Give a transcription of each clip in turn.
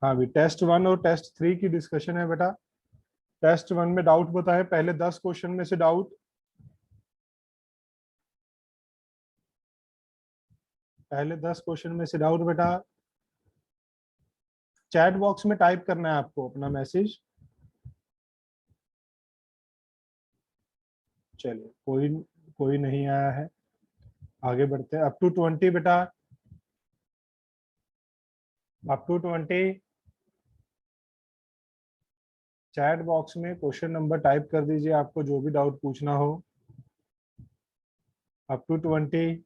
हाँ भी टेस्ट 1 और टेस्ट 3 की डिस्कशन है बेटा। टेस्ट 1 में डाउट बताए, पहले 10 क्वेश्चन में से डाउट, पहले 10 क्वेश्चन में से डाउट बेटा चैट बॉक्स में टाइप करना है आपको अपना मैसेज। चलिए कोई कोई नहीं आया है, आगे बढ़ते हैं। अप टू 20 बेटा, अप टू 20 चैट बॉक्स में क्वेश्चन नंबर टाइप कर दीजिए, आपको जो भी डाउट पूछना हो। Up to 20।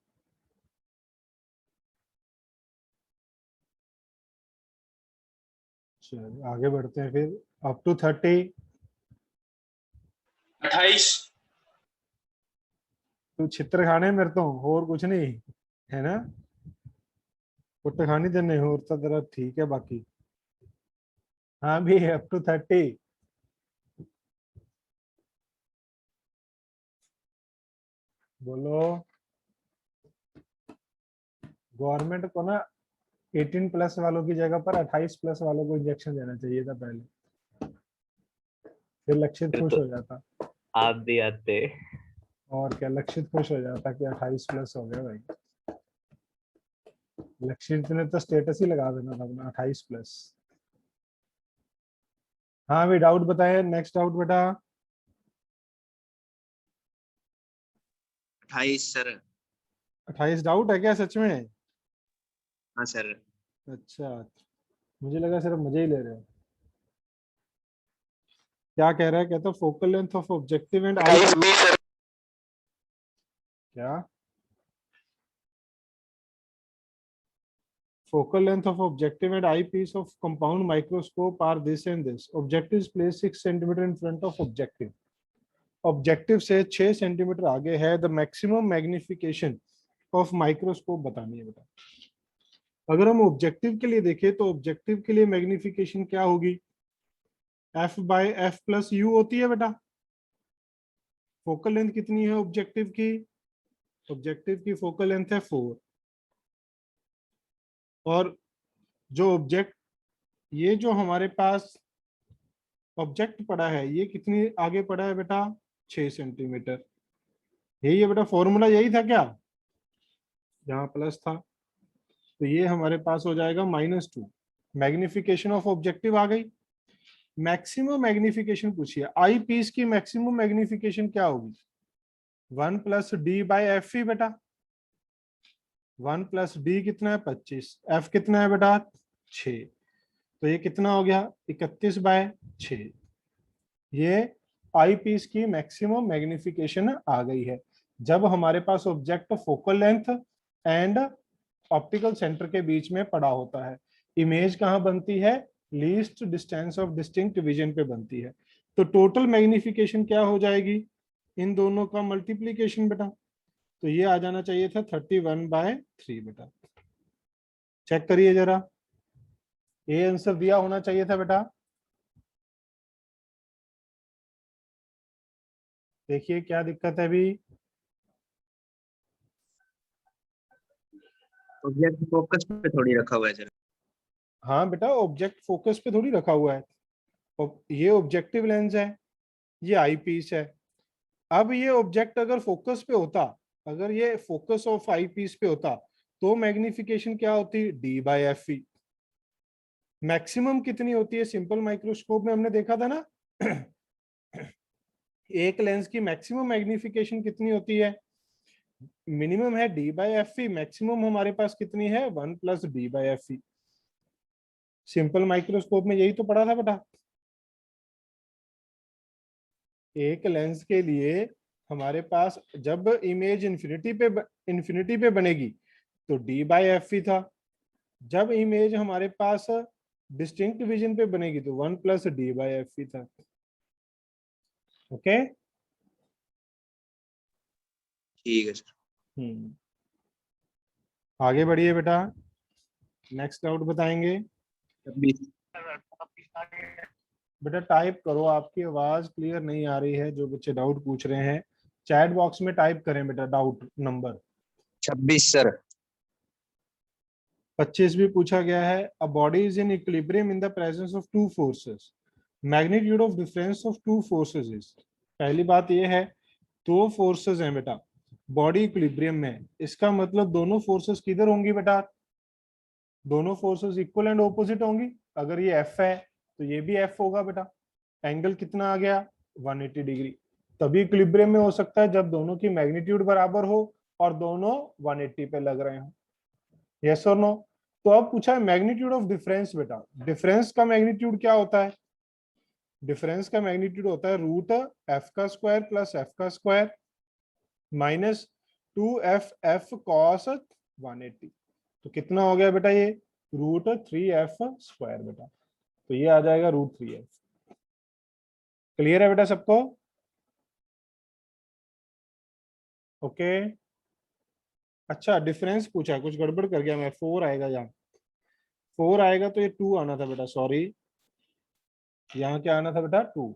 चलिए आगे बढ़ते हैं फिर। Up to 30। 28। तू चित्र खाने मेरे तो और कुछ नहीं है ना, कुट खानी देने और तो तेरा ठीक है बाकी। हाँ भी अप टू 30। बोलो। गवर्नमेंट को ना 18 प्लस वालों की जगह पर 28 प्लस वालों को इंजेक्शन देना चाहिए था पहले, फिर लक्षित खुश तो हो जाता। आप भी आते। और क्या, लक्षित खुश हो जाता कि 28 प्लस हो गया भाई। लक्षित ने तो स्टेटस ही लगा देना था अपना 28 प्लस। हाँ भी डाउट बताए, नेक्स्ट डाउट बेटा। 28 सर। 28 डाउट है क्या सच में? हाँ सर। अच्छा, मुझे लगा सिर्फ मजे ही ले रहे हो। क्या कह रहा है, कहता focal length of objective and I. क्या? Focal length of objective and eyepiece of compound microscope are this and this. Objective is placed 6 centimeter in front of objective. Objective से 6 सेंटीमीटर आगे है। The maximum magnification of microscope बतानी है बेटा। अगर हम objective के लिए देखें तो ऑब्जेक्टिव के लिए मैग्निफिकेशन क्या होगी? F by f plus u होती है बेटा। फोकल लेंथ कितनी है ऑब्जेक्टिव की? ऑब्जेक्टिव की फोकल लेंथ है 4। और जो ऑब्जेक्ट, ये जो हमारे पास ऑब्जेक्ट पड़ा है ये कितनी आगे पड़ा है बेटा? 6 सेंटीमीटर। यही है बेटा फॉर्मूला, यही था क्या जहां प्लस था? तो ये हमारे पास हो जाएगा -2। मैग्निफिकेशन ऑफ ऑब्जेक्टिव आ गई। मैक्सिमम मैग्निफिकेशन पूछिए, आई पीस की मैक्सिमम मैग्निफिकेशन क्या होगी? 1 प्लस डी बाई एफ ही बेटा। 1 प्लस डी कितना है? 25। एफ कितना है बेटा? 6। तो ये कितना हो गया? 31/6। ये आई पीस की मैक्सिमम मैग्निफिकेशन आ गई है जब हमारे पास object focal length and optical centre के बीच में पड़ा होता है। इमेज कहाँ बनती है? Least distance of distinct vision पे बनती है। तो टोटल मैग्निफिकेशन क्या हो जाएगी? इन दोनों का मल्टीप्लीकेशन बेटा। तो ये आ जाना चाहिए था 31/3 बेटा। चेक करिए जरा, ये आंसर दिया होना चाहिए था बेटा। देखिए क्या दिक्कत है अभी। ऑब्जेक्ट फोकस पे थोड़ी रखा हुआ है सर। हाँ बेटा ऑब्जेक्ट फोकस पे थोड़ी रखा हुआ है। ये ऑब्जेक्टिव लेंस है, ये आई पीस है। अब ये ऑब्जेक्ट अगर फोकस पे होता, अगर ये फोकस ऑफ आई पीस पे होता तो मैग्निफिकेशन क्या होती? D/F। मैक्सिमम कितनी होती है? सिंपल माइक्रोस्कोप में हमने देखा था ना एक लेंस की मैक्सिमम मैग्निफिकेशन कितनी होती है? मिनिमम है D/F, मैक्सिमम हमारे पास कितनी है? 1 प्लस D/F। सिंपल माइक्रोस्कोप में यही तो पढ़ा था बेटा। एक लेंस के लिए हमारे पास जब इमेज इंफिनिटी पे बनेगी तो D/F था। जब इमेज हमारे पास डिस्टिंक्ट विजन पे बनेगी तो 1 प्लस D/F था। ओके। ठीक है सर। आगे बढ़िए बेटा, नेक्स्ट डाउट बताएंगे। 26। बेटा टाइप करो, आपकी आवाज क्लियर नहीं आ रही है। जो बच्चे डाउट पूछ रहे हैं चैट बॉक्स में टाइप करें बेटा डाउट नंबर। 26 सर। 25 भी पूछा गया है। A body is in equilibrium in the presence of two forces, magnitude of difference of two forces is. पहली बात ये है, दो फोर्सेस हैं बेटा, बॉडी इक्विलिब्रियम में है, इसका मतलब दोनों फोर्सेस किधर होंगी बेटा, दोनों फोर्सेस इक्वल एंड ऑपोजिट होंगी। अगर ये एफ है तो ये भी एफ होगा बेटा। एंगल कितना आ गया, 180 डिग्री। तभी इक्विलिब्रियम में हो सकता है जब दोनों की मैग्नीट्यूड बराबर हो और दोनों 180 पे लग रहे हो। यस और नो। तो अब पूछा है मैग्नीट्यूड ऑफ डिफरेंस बेटा। डिफरेंस का मैग्नीट्यूड क्या होता है, डिफरेंस का मैग्नीट्यूड होता है रूट एफ का स्क्वायर प्लस एफ का स्क्वायर माइनस 2f कॉस 180। तो कितना हो गया बेटा ये, रूट 3f स्क्वायर बेटा। तो ये आ जाएगा रूट 3f। क्लियर है बेटा सबको, ओके। अच्छा डिफरेंस पूछा, कुछ गड़बड़ कर गया मैं, 4 आएगा, यहाँ 4 आएगा तो ये 2 आना था बेटा, सॉरी, यहाँ क्या आना था बेटा, 2।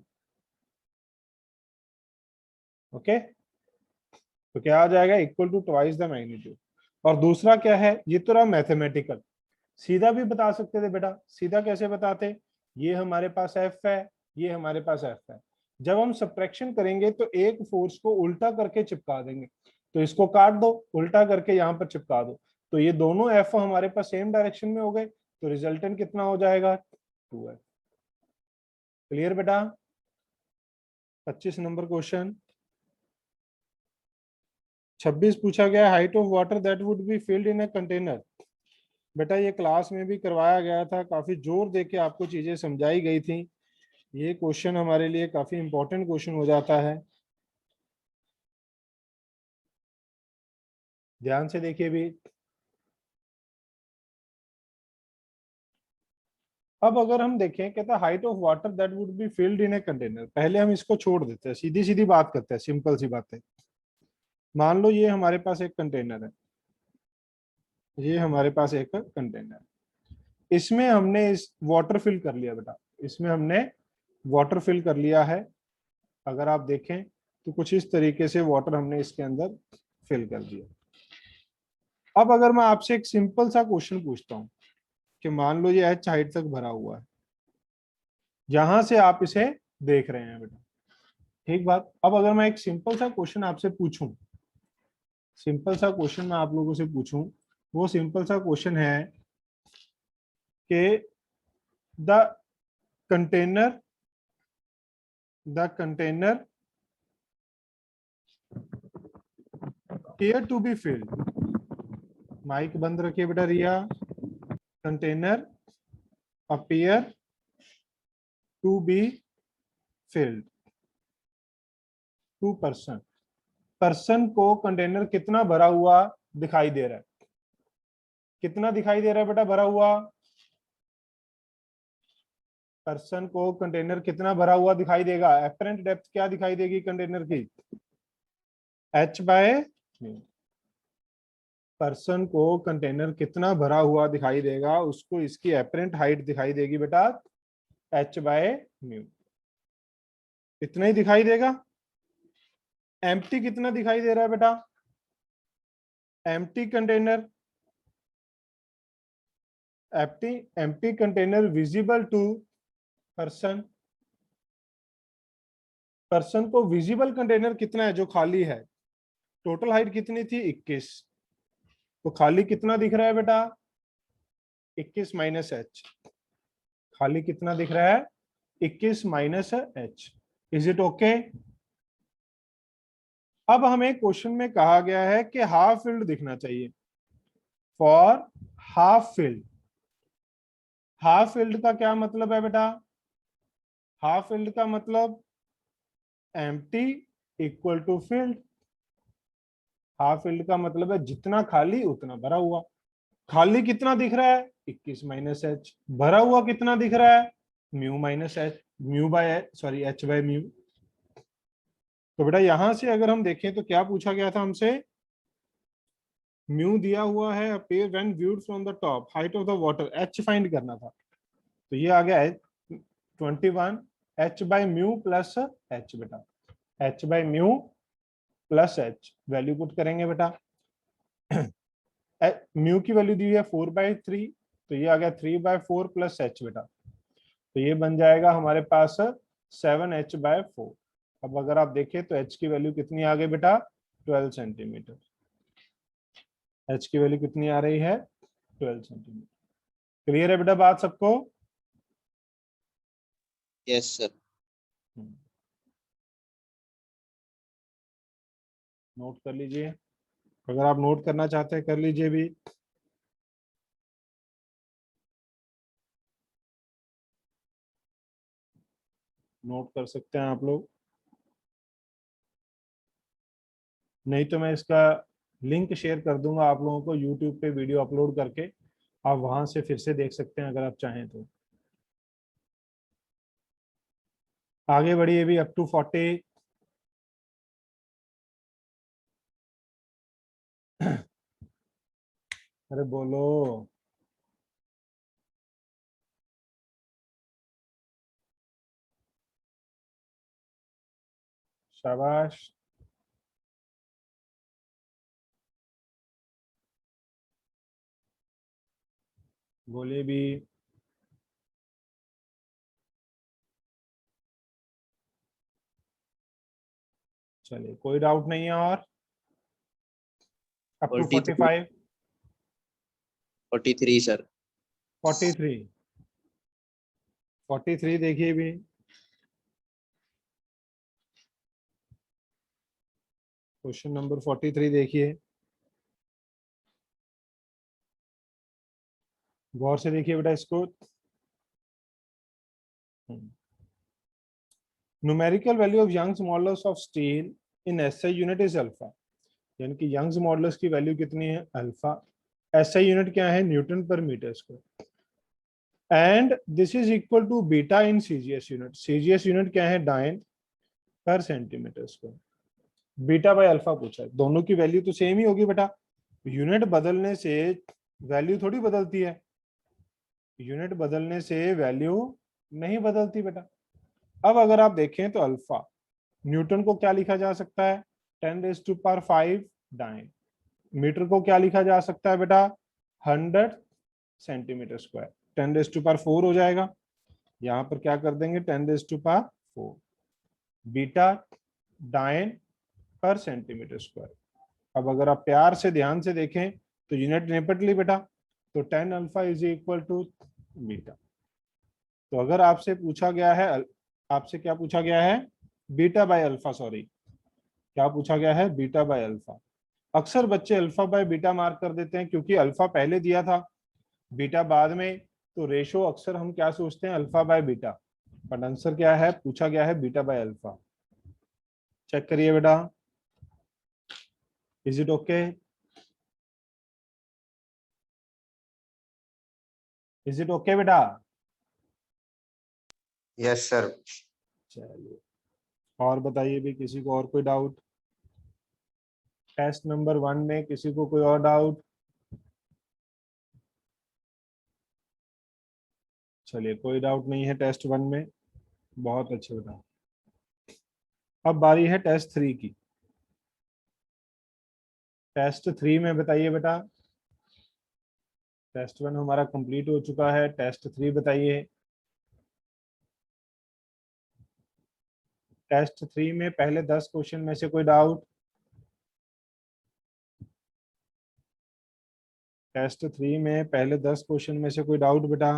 ओके, तो क्या आ जाएगा, equal to twice the magnitude. और दूसरा क्या है, ये तो रहा मैथमेटिकल, सीधा भी बता सकते थे बेटा। सीधा कैसे बताते, ये हमारे पास एफ है, ये हमारे पास एफ है। जब हम सब्ट्रैक्शन करेंगे तो एक फोर्स को उल्टा करके चिपका देंगे, तो इसको काट दो, उल्टा करके यहाँ पर चिपका दो, तो ये दोनों एफ हमारे पास सेम डायरेक्शन में हो गए, तो रिजल्टेंट कितना हो जाएगा, 2f। क्लियर बेटा। 25 नंबर क्वेश्चन। 26 पूछा गया, height of water that would be filled in a container. बेटा ये क्लास में भी करवाया गया था, काफी जोर दे के आपको चीजें समझाई गई थी। ये क्वेश्चन हमारे लिए काफी इंपॉर्टेंट क्वेश्चन हो जाता है, ध्यान से देखिए भी। अब अगर हम देखें, कहता height of water that would be filled in a container. पहले हम इसको छोड़ देते हैं, सीधी सीधी बात करते हैं, सिंपल सी बात है। मान लो ये हमारे पास एक कंटेनर है, ये हमारे पास एक कंटेनर है, इसमें हमने इस वाटर फिल कर लिया बेटा, इसमें हमने वाटर फिल कर लिया है। अगर आप देखें तो कुछ इस तरीके से वाटर हमने इसके अंदर फिल कर दिया। अब अगर मैं आपसे एक सिंपल सा क्वेश्चन पूछता हूं कि मान लो ये एच हाइट तक भरा हुआ है, यहां से आप इसे देख रहे हैं बेटा, ठीक बात। अब अगर मैं एक सिंपल सा क्वेश्चन आपसे पूछूं, सिंपल सा क्वेश्चन मैं आप लोगों से पूछूं, वो सिंपल सा क्वेश्चन है कि the container here to be filled, mike बंद रखिए बेटा Riya. Container appear to be filled, 2%। Person को कंटेनर कितना भरा हुआ दिखाई दे रहा है, कितना दिखाई दे रहा है बेटा भरा हुआ, पर्सन को कंटेनर कितना भरा हुआ दिखाई देगा। एपरेंट डेप्थ क्या दिखाई देगी कंटेनर की, h/μ। पर्सन को कंटेनर कितना भरा हुआ दिखाई देगा, उसको इसकी एपरेंट हाइट दिखाई देगी बेटा h/μ। इतना ही दिखाई देगा। एम्प्टी कितना दिखाई दे रहा है बेटा, empty container, empty container visible to person. Person को विजिबल कंटेनर कितना है जो खाली है, टोटल हाइट कितनी थी 21, तो खाली कितना दिख रहा है बेटा 21 माइनस एच। खाली कितना दिख रहा है 21 minus H. Is it okay. अब हमें क्वेश्चन में कहा गया है कि हाफ फिल्ड दिखना चाहिए, for half filled. Half field का क्या मतलब है बेटा, हाफ फील्ड का मतलब empty equal to field. Half field का मतलब है जितना खाली उतना भरा हुआ। खाली कितना दिख रहा है 21 माइनस एच, भरा हुआ कितना दिख रहा है mu minus H, mu by sorry H by mu. तो बेटा यहां से अगर हम देखें तो क्या पूछा गया था हमसे, म्यू दिया हुआ है appear when viewed from the top, height of the water H find करना था। तो ये आ गया 21 H by mu plus H बेटा, h/μ plus H, value put करेंगे बेटा। म्यू की वैल्यू दी है 4/3, तो ये आ गया 3/4 प्लस एच बेटा, तो ये बन जाएगा हमारे पास 7h/4। अब अगर आप देखें तो एच की वैल्यू कितनी आ गई बेटा, 12 सेंटीमीटर। एच की वैल्यू कितनी आ रही है, 12 सेंटीमीटर। क्लियर है बेटा बात सबको? Yes sir. नोट कर लीजिए, अगर आप नोट करना चाहते हैं कर लीजिए भी। नोट कर सकते हैं आप लोग, नहीं तो मैं इसका लिंक शेयर कर दूंगा आप लोगों को यूट्यूब पे वीडियो अपलोड करके, आप वहां से फिर से देख सकते हैं अगर आप चाहें तो। आगे बढ़िए भी अप टू 40। अरे बोलो। शाबाश। बोलिए भी। चलिए कोई डाउट नहीं है और? Up to 43 45। 43 सर। 43। 43 देखिए भी। क्वेश्चन नंबर 43 देखिए, गौर से देखिए बेटा इसको। Numerical value of Young's modulus of steel in SI unit is alpha, यानी कि यंग्स मॉडुलस की वैल्यू कितनी है, अल्फा। एसआई यूनिट क्या है, newton per metre square. And this is equal to beta in CGS unit, CGS unit क्या है, dyne per centimetre square. Beta by alpha पूछा है, दोनों की वैल्यू तो सेम ही होगी बेटा, यूनिट बदलने से वैल्यू थोड़ी बदलती है, यूनिट बदलने से वैल्यू नहीं बदलती बेटा। अब अगर आप देखें तो अल्फा, न्यूटन को क्या लिखा जा सकता है, 10⁵ डाइन। मीटर को क्या लिखा जा सकता है बेटा, 100 सेंटीमीटर स्क्वायर। 10⁴ हो जाएगा, यहाँ पर क्या कर देंगे 10⁴ beta dine per centimetre square. अब अगर आप प्यार से ध्यान से देखें तो यूनिट निपट ली बेटा, तो 10 alpha is equal to beta. तो अगर आपसे पूछा गया है, आपसे क्या पूछा गया है, बीटा बाय अल्फा, सॉरी क्या पूछा गया है, बीटा बाय अल्फा। अक्सर बच्चे अल्फा बाय बीटा मार्क कर देते हैं क्योंकि अल्फा पहले दिया था बीटा बाद में, तो रेशो अक्सर हम क्या सोचते हैं, alpha by beta, but answer क्या है, पूछा गया है बीटा बाय अल्फा। चेक करिए बेटा, is it okay, is it okay बेटा? Yes sir. चलिए और बताइए भी, किसी को और कोई डाउट, टेस्ट नंबर 1 में किसी को कोई और डाउट? चलिए कोई डाउट नहीं है टेस्ट 1 में, बहुत अच्छे बेटा। अब बारी है टेस्ट 3 की। टेस्ट 3 में बताइए बेटा, टेस्ट 1 हमारा कंप्लीट हो चुका है, टेस्ट 3 बताइए। टेस्ट 3 में पहले 10 क्वेश्चन में से कोई डाउट? टेस्ट 3 में पहले 10 क्वेश्चन में से कोई डाउट बेटा?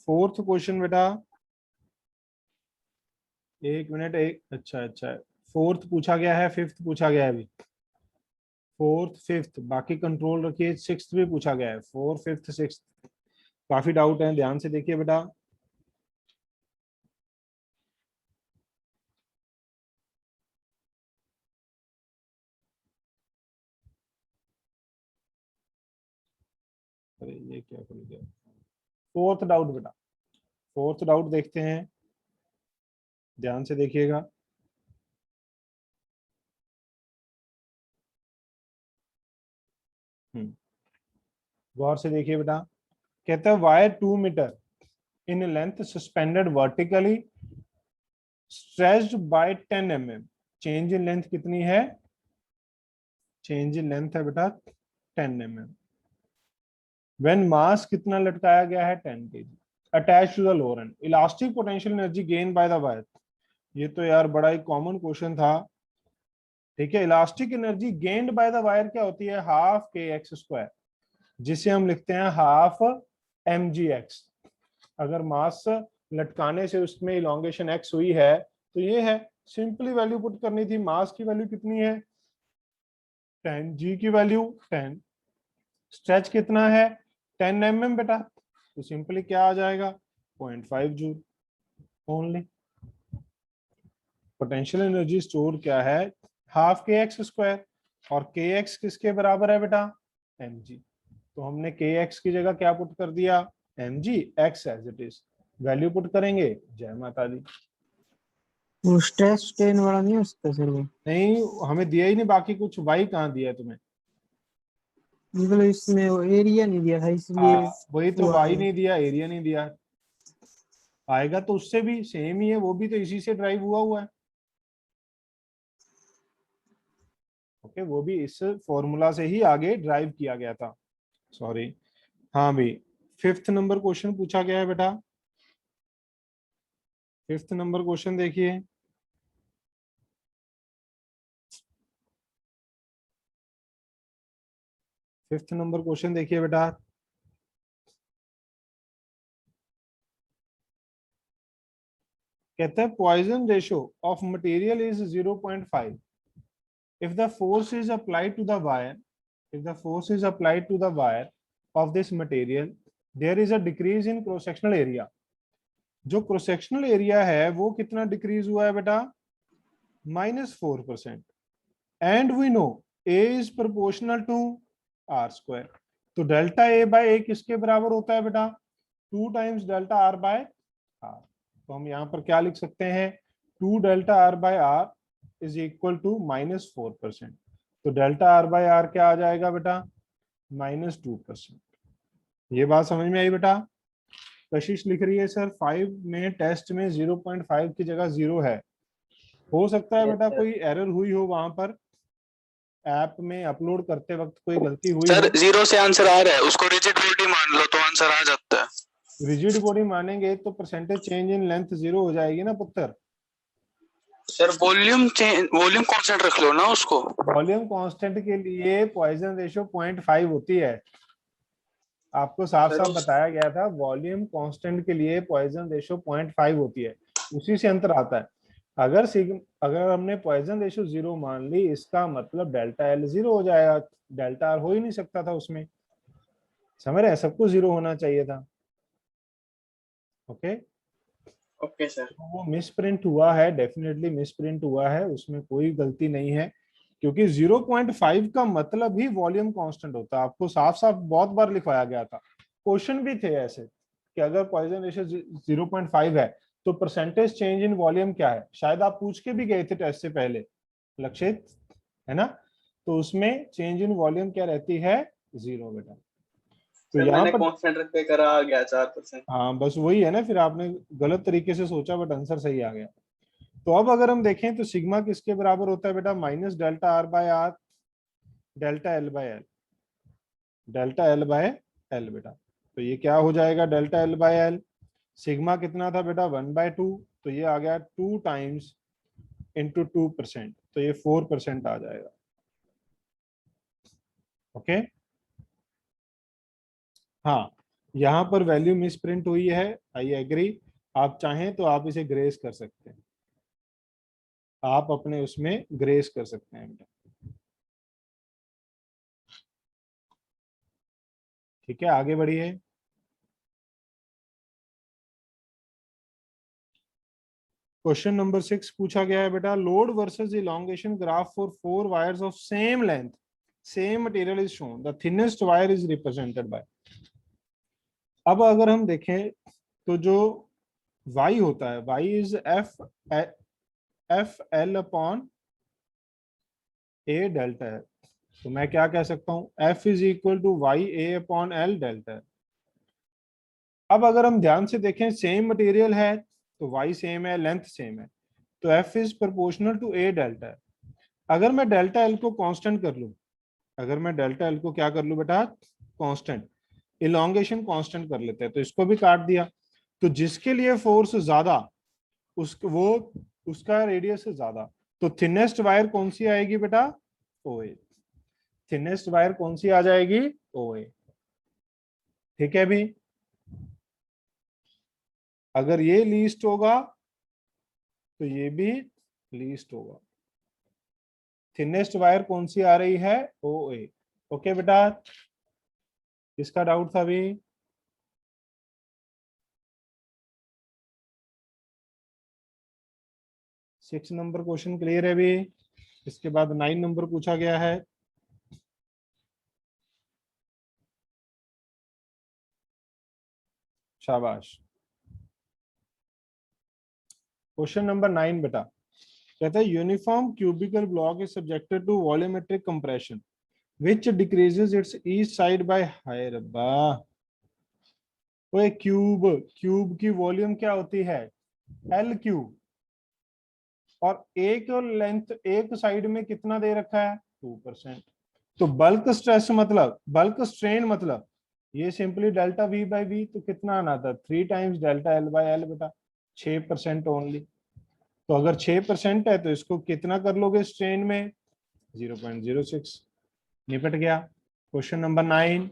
फोर्थ क्वेश्चन बेटा, एक मिनट, एक, अच्छा अच्छा, फोर्थ पूछा गया है, फिफ्थ पूछा गया है अभी, फोर्थ फिफ्थ, बाकी कंट्रोल रखिए, सिक्स्थ भी पूछा गया है, फोर्थ फिफ्थ सिक्स्थ, काफी डाउट है, ध्यान से देखिए बेटा। अरे ये क्या खुल गया, फोर्थ डाउट बेटा, फोर्थ डाउट देखते हैं, ध्यान से देखिएगा। गौर से देखिए बेटा, कहता है wire 2 metre in length suspended vertically stretched by 10 mm, change in length कितनी है, चेंज इन लेंथ है बेटा 10 mm। व्हेन मास कितना लटकाया गया है 10 kg attach to the lower end, elastic potential energy gain by the wire. ये तो यार बड़ा ही कॉमन क्वेश्चन था। ठीक है, elastic energy gained by the wire क्या होती है, हाफ के एक्स स्क्वायर, जिसे हम लिखते हैं हाफ एम जी एक्स। अगर मास लटकाने से उसमें इलोंगेशन एक्स हुई है तो ये है, सिंपली वैल्यू पुट करनी थी। मास की वैल्यू कितनी है 10, जी की वैल्यू 10, स्ट्रेच कितना है 10 mm बेटा, तो सिंपली क्या आ जाएगा 0.5 joule only. Potential energy store क्या है हाफ के एक्स स्क्वायर, और के एक्स किसके बराबर है बेटा एम जी। तो हमने के एक्स की जगह क्या पुट कर दिया M G, X as it is, value put करेंगे, जय माता दी। वो स्ट्रेस स्ट्रेन वाला नहीं हो सकता सर वो? नहीं, हमें दिया ही नहीं बाकी कुछ, वाई कहाँ दिया है तुम्हें? मतलब इसमें वो एरिया नहीं दिया था इसलिए वही तो, वो वाई आया। नहीं दिया, एरिया नहीं दिया। आएगा तो उससे भी सेम ही है, वो भी तो इसी से ड्राइव हुआ है। ओके, वो भी इस फॉर्मूला से ही आगे ड्राइव किया गया था। सॉरी, हाँ भाई, 5th नंबर क्वेश्चन पूछा गया है बेटा। 5th नंबर क्वेश्चन देखिए। फिफ्थ नंबर क्वेश्चन देखिए बेटा। कहते हैं Poisson ratio of material is 0.5 if the force is applied to the wire, if the force is applied to the wire of this material, there is a decrease in cross sectional area। जो cross sectional area है वो कितना decrease हुआ है बेटा -4%। And we know A is proportional to R square. तो delta A by A किसके बराबर होता है बेटा 2 times delta R by R. तो हम यहाँ पर क्या लिख सकते हैं 2 delta R by R is equal to -4%। तो डेल्टा आर बाय आर क्या आ जाएगा बेटा -2%। ये बात समझ में आई बेटा? कशिश लिख रही है सर 5 में टेस्ट में 0.5 की जगह 0 है। हो सकता है बेटा कोई एरर हुई हो वहां पर, ऐप में अपलोड करते वक्त कोई गलती हुई सर हो। 0 से आंसर आ रहा है, उसको रिजिड बॉडी मान लो तो आंसर आ जाता है। रिजिड बॉडी मानेंगे तो परसेंटेज चेंज इन लेंथ 0 हो जाएगी ना पुत्र। सर वॉल्यूम कांस्टेंट रख लो ना उसको। वॉल्यूम कांस्टेंट के लिए पॉइजन रेशियो 0.5 होती है। आपको साफ साफ बताया गया था वॉल्यूम कांस्टेंट के लिए पॉइजन रेशियो 0.5 होती है, उसी से अंतर आता है। अगर हमने पॉइजन रेशियो 0 मान ली, इसका मतलब डेल्टा एल 0 हो जाएगा, डेल्टा आर हो ही नहीं सकता था उसमें। समझ रहे हैं, सबको 0 होना चाहिए था। Okay okay sir. तो वो मिसप्रिंट हुआ है, डेफिनेटली मिसप्रिंट हुआ है, उसमें कोई गलती नहीं है, क्योंकि 0.5 का मतलब ही वॉल्यूम कांस्टेंट होता है। आपको साफ साफ बहुत बार लिखवाया गया था, क्वेश्चन भी थे ऐसे कि अगर पॉइजन रेशियो 0.5 है तो परसेंटेज चेंज इन वॉल्यूम क्या है। शायद आप पूछ के भी गए थे टेस्ट से पहले, लक्षित है ना? तो उसमें चेंज इन वॉल्यूम क्या रहती है 0 बेटा। तो यहाँ पर कांस्टेंट रख के करा आ गया 4%। हाँ बस वही है ना, फिर आपने गलत तरीके से सोचा बट आंसर सही आ गया। तो अब अगर हम देखें तो सिग्मा किसके बराबर होता है बेटा minus delta R by R delta L by L, delta L by L बेटा। तो ये क्या हो जाएगा delta L by L, sigma कितना था बेटा 1/2, तो ये आ गया 2 टाइम्स इंटू 2%, तो ये 4% आ जाएगा। ओके हाँ, यहाँ पर वैल्यू मिस प्रिंट हुई है, आई एग्री। आप चाहें तो आप इसे ग्रेस कर सकते हैं, आप अपने उसमें ग्रेस कर सकते हैं बेटा। ठीक है, आगे बढ़िए। क्वेश्चन नंबर 6 पूछा गया है बेटा, load versus elongation graph for 4 wires of same length same material is shown, the thinnest wire is represented by. अब अगर हम देखें तो जो y होता है y is F L upon A delta है। तो मैं क्या कह सकता हूं f is equal to Y A upon L delta है। अब अगर हम ध्यान से देखें सेम मटेरियल है तो y सेम है, लेंथ सेम है, तो f is proportional to a delta है। अगर मैं डेल्टा एल को कांस्टेंट कर लूं अगर मैं डेल्टा एल को क्या कर लूं बेटा, कांस्टेंट, इलोंगेशन कांस्टेंट कर लेते हैं, तो इसको भी काट दिया। तो जिसके लिए फोर्स ज्यादा उसका रेडियस ज्यादा, तो थिनेस्ट वायर कौन सी आएगी बेटा, ओए। थिनेस्ट वायर कौन सी आ जाएगी, ओए। ठीक है भी, अगर ये लीस्ट होगा तो ये भी लीस्ट होगा। थिनेस्ट वायर कौन सी आ रही है, ओए। ओके बेटा, किसका डाउट था अभी? 6 नंबर क्वेश्चन क्लियर है अभी। इसके बाद 9 नंबर पूछा गया है। शाबाश। क्वेश्चन नंबर 9 बेटा कहता है uniform cubical block is subjected to volumetric compression which decreases its each side by high. रब्बा, वो क्यूब की वॉल्यूम क्या होती है, एल क्यूब, और एक लेंथ एक साइड में कितना दे रखा है, 2%। तो बल्क स्ट्रेस मतलब, बल्क स्ट्रेन मतलब ये simply delta V by V, तो कितना आना था, 3 times delta L by L बेटा, 6% ओनली। तो अगर 6% है तो इसको कितना कर लोगे स्ट्रेन में, 0.06। निपट गया। Question number 9,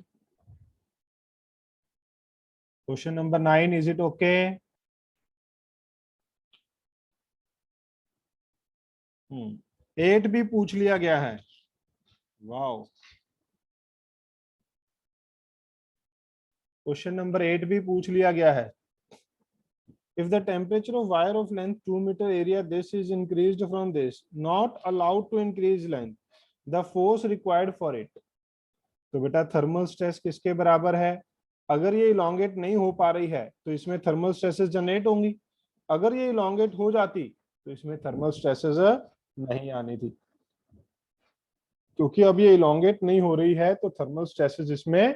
question number 9, is it okay? 8 भी पूछ लिया गया है, वाओ। क्वेश्चन नंबर 8 भी पूछ लिया गया है। If the temperature of wire of length 2 meter area this is increased from this, not allowed to increase length, the force required for it। तो बेटा थर्मल स्ट्रेस किसके बराबर है, अगर ये इलोंगेट नहीं हो पा रही है तो इसमें थर्मल स्ट्रेसेस जनरेट होंगी, अगर ये इलोंगेट हो जाती तो इसमें थर्मल स्ट्रेसेस नहीं आनी थी। क्योंकि अब ये इलोंगेट नहीं हो रही है तो थर्मल स्ट्रेसेस इसमें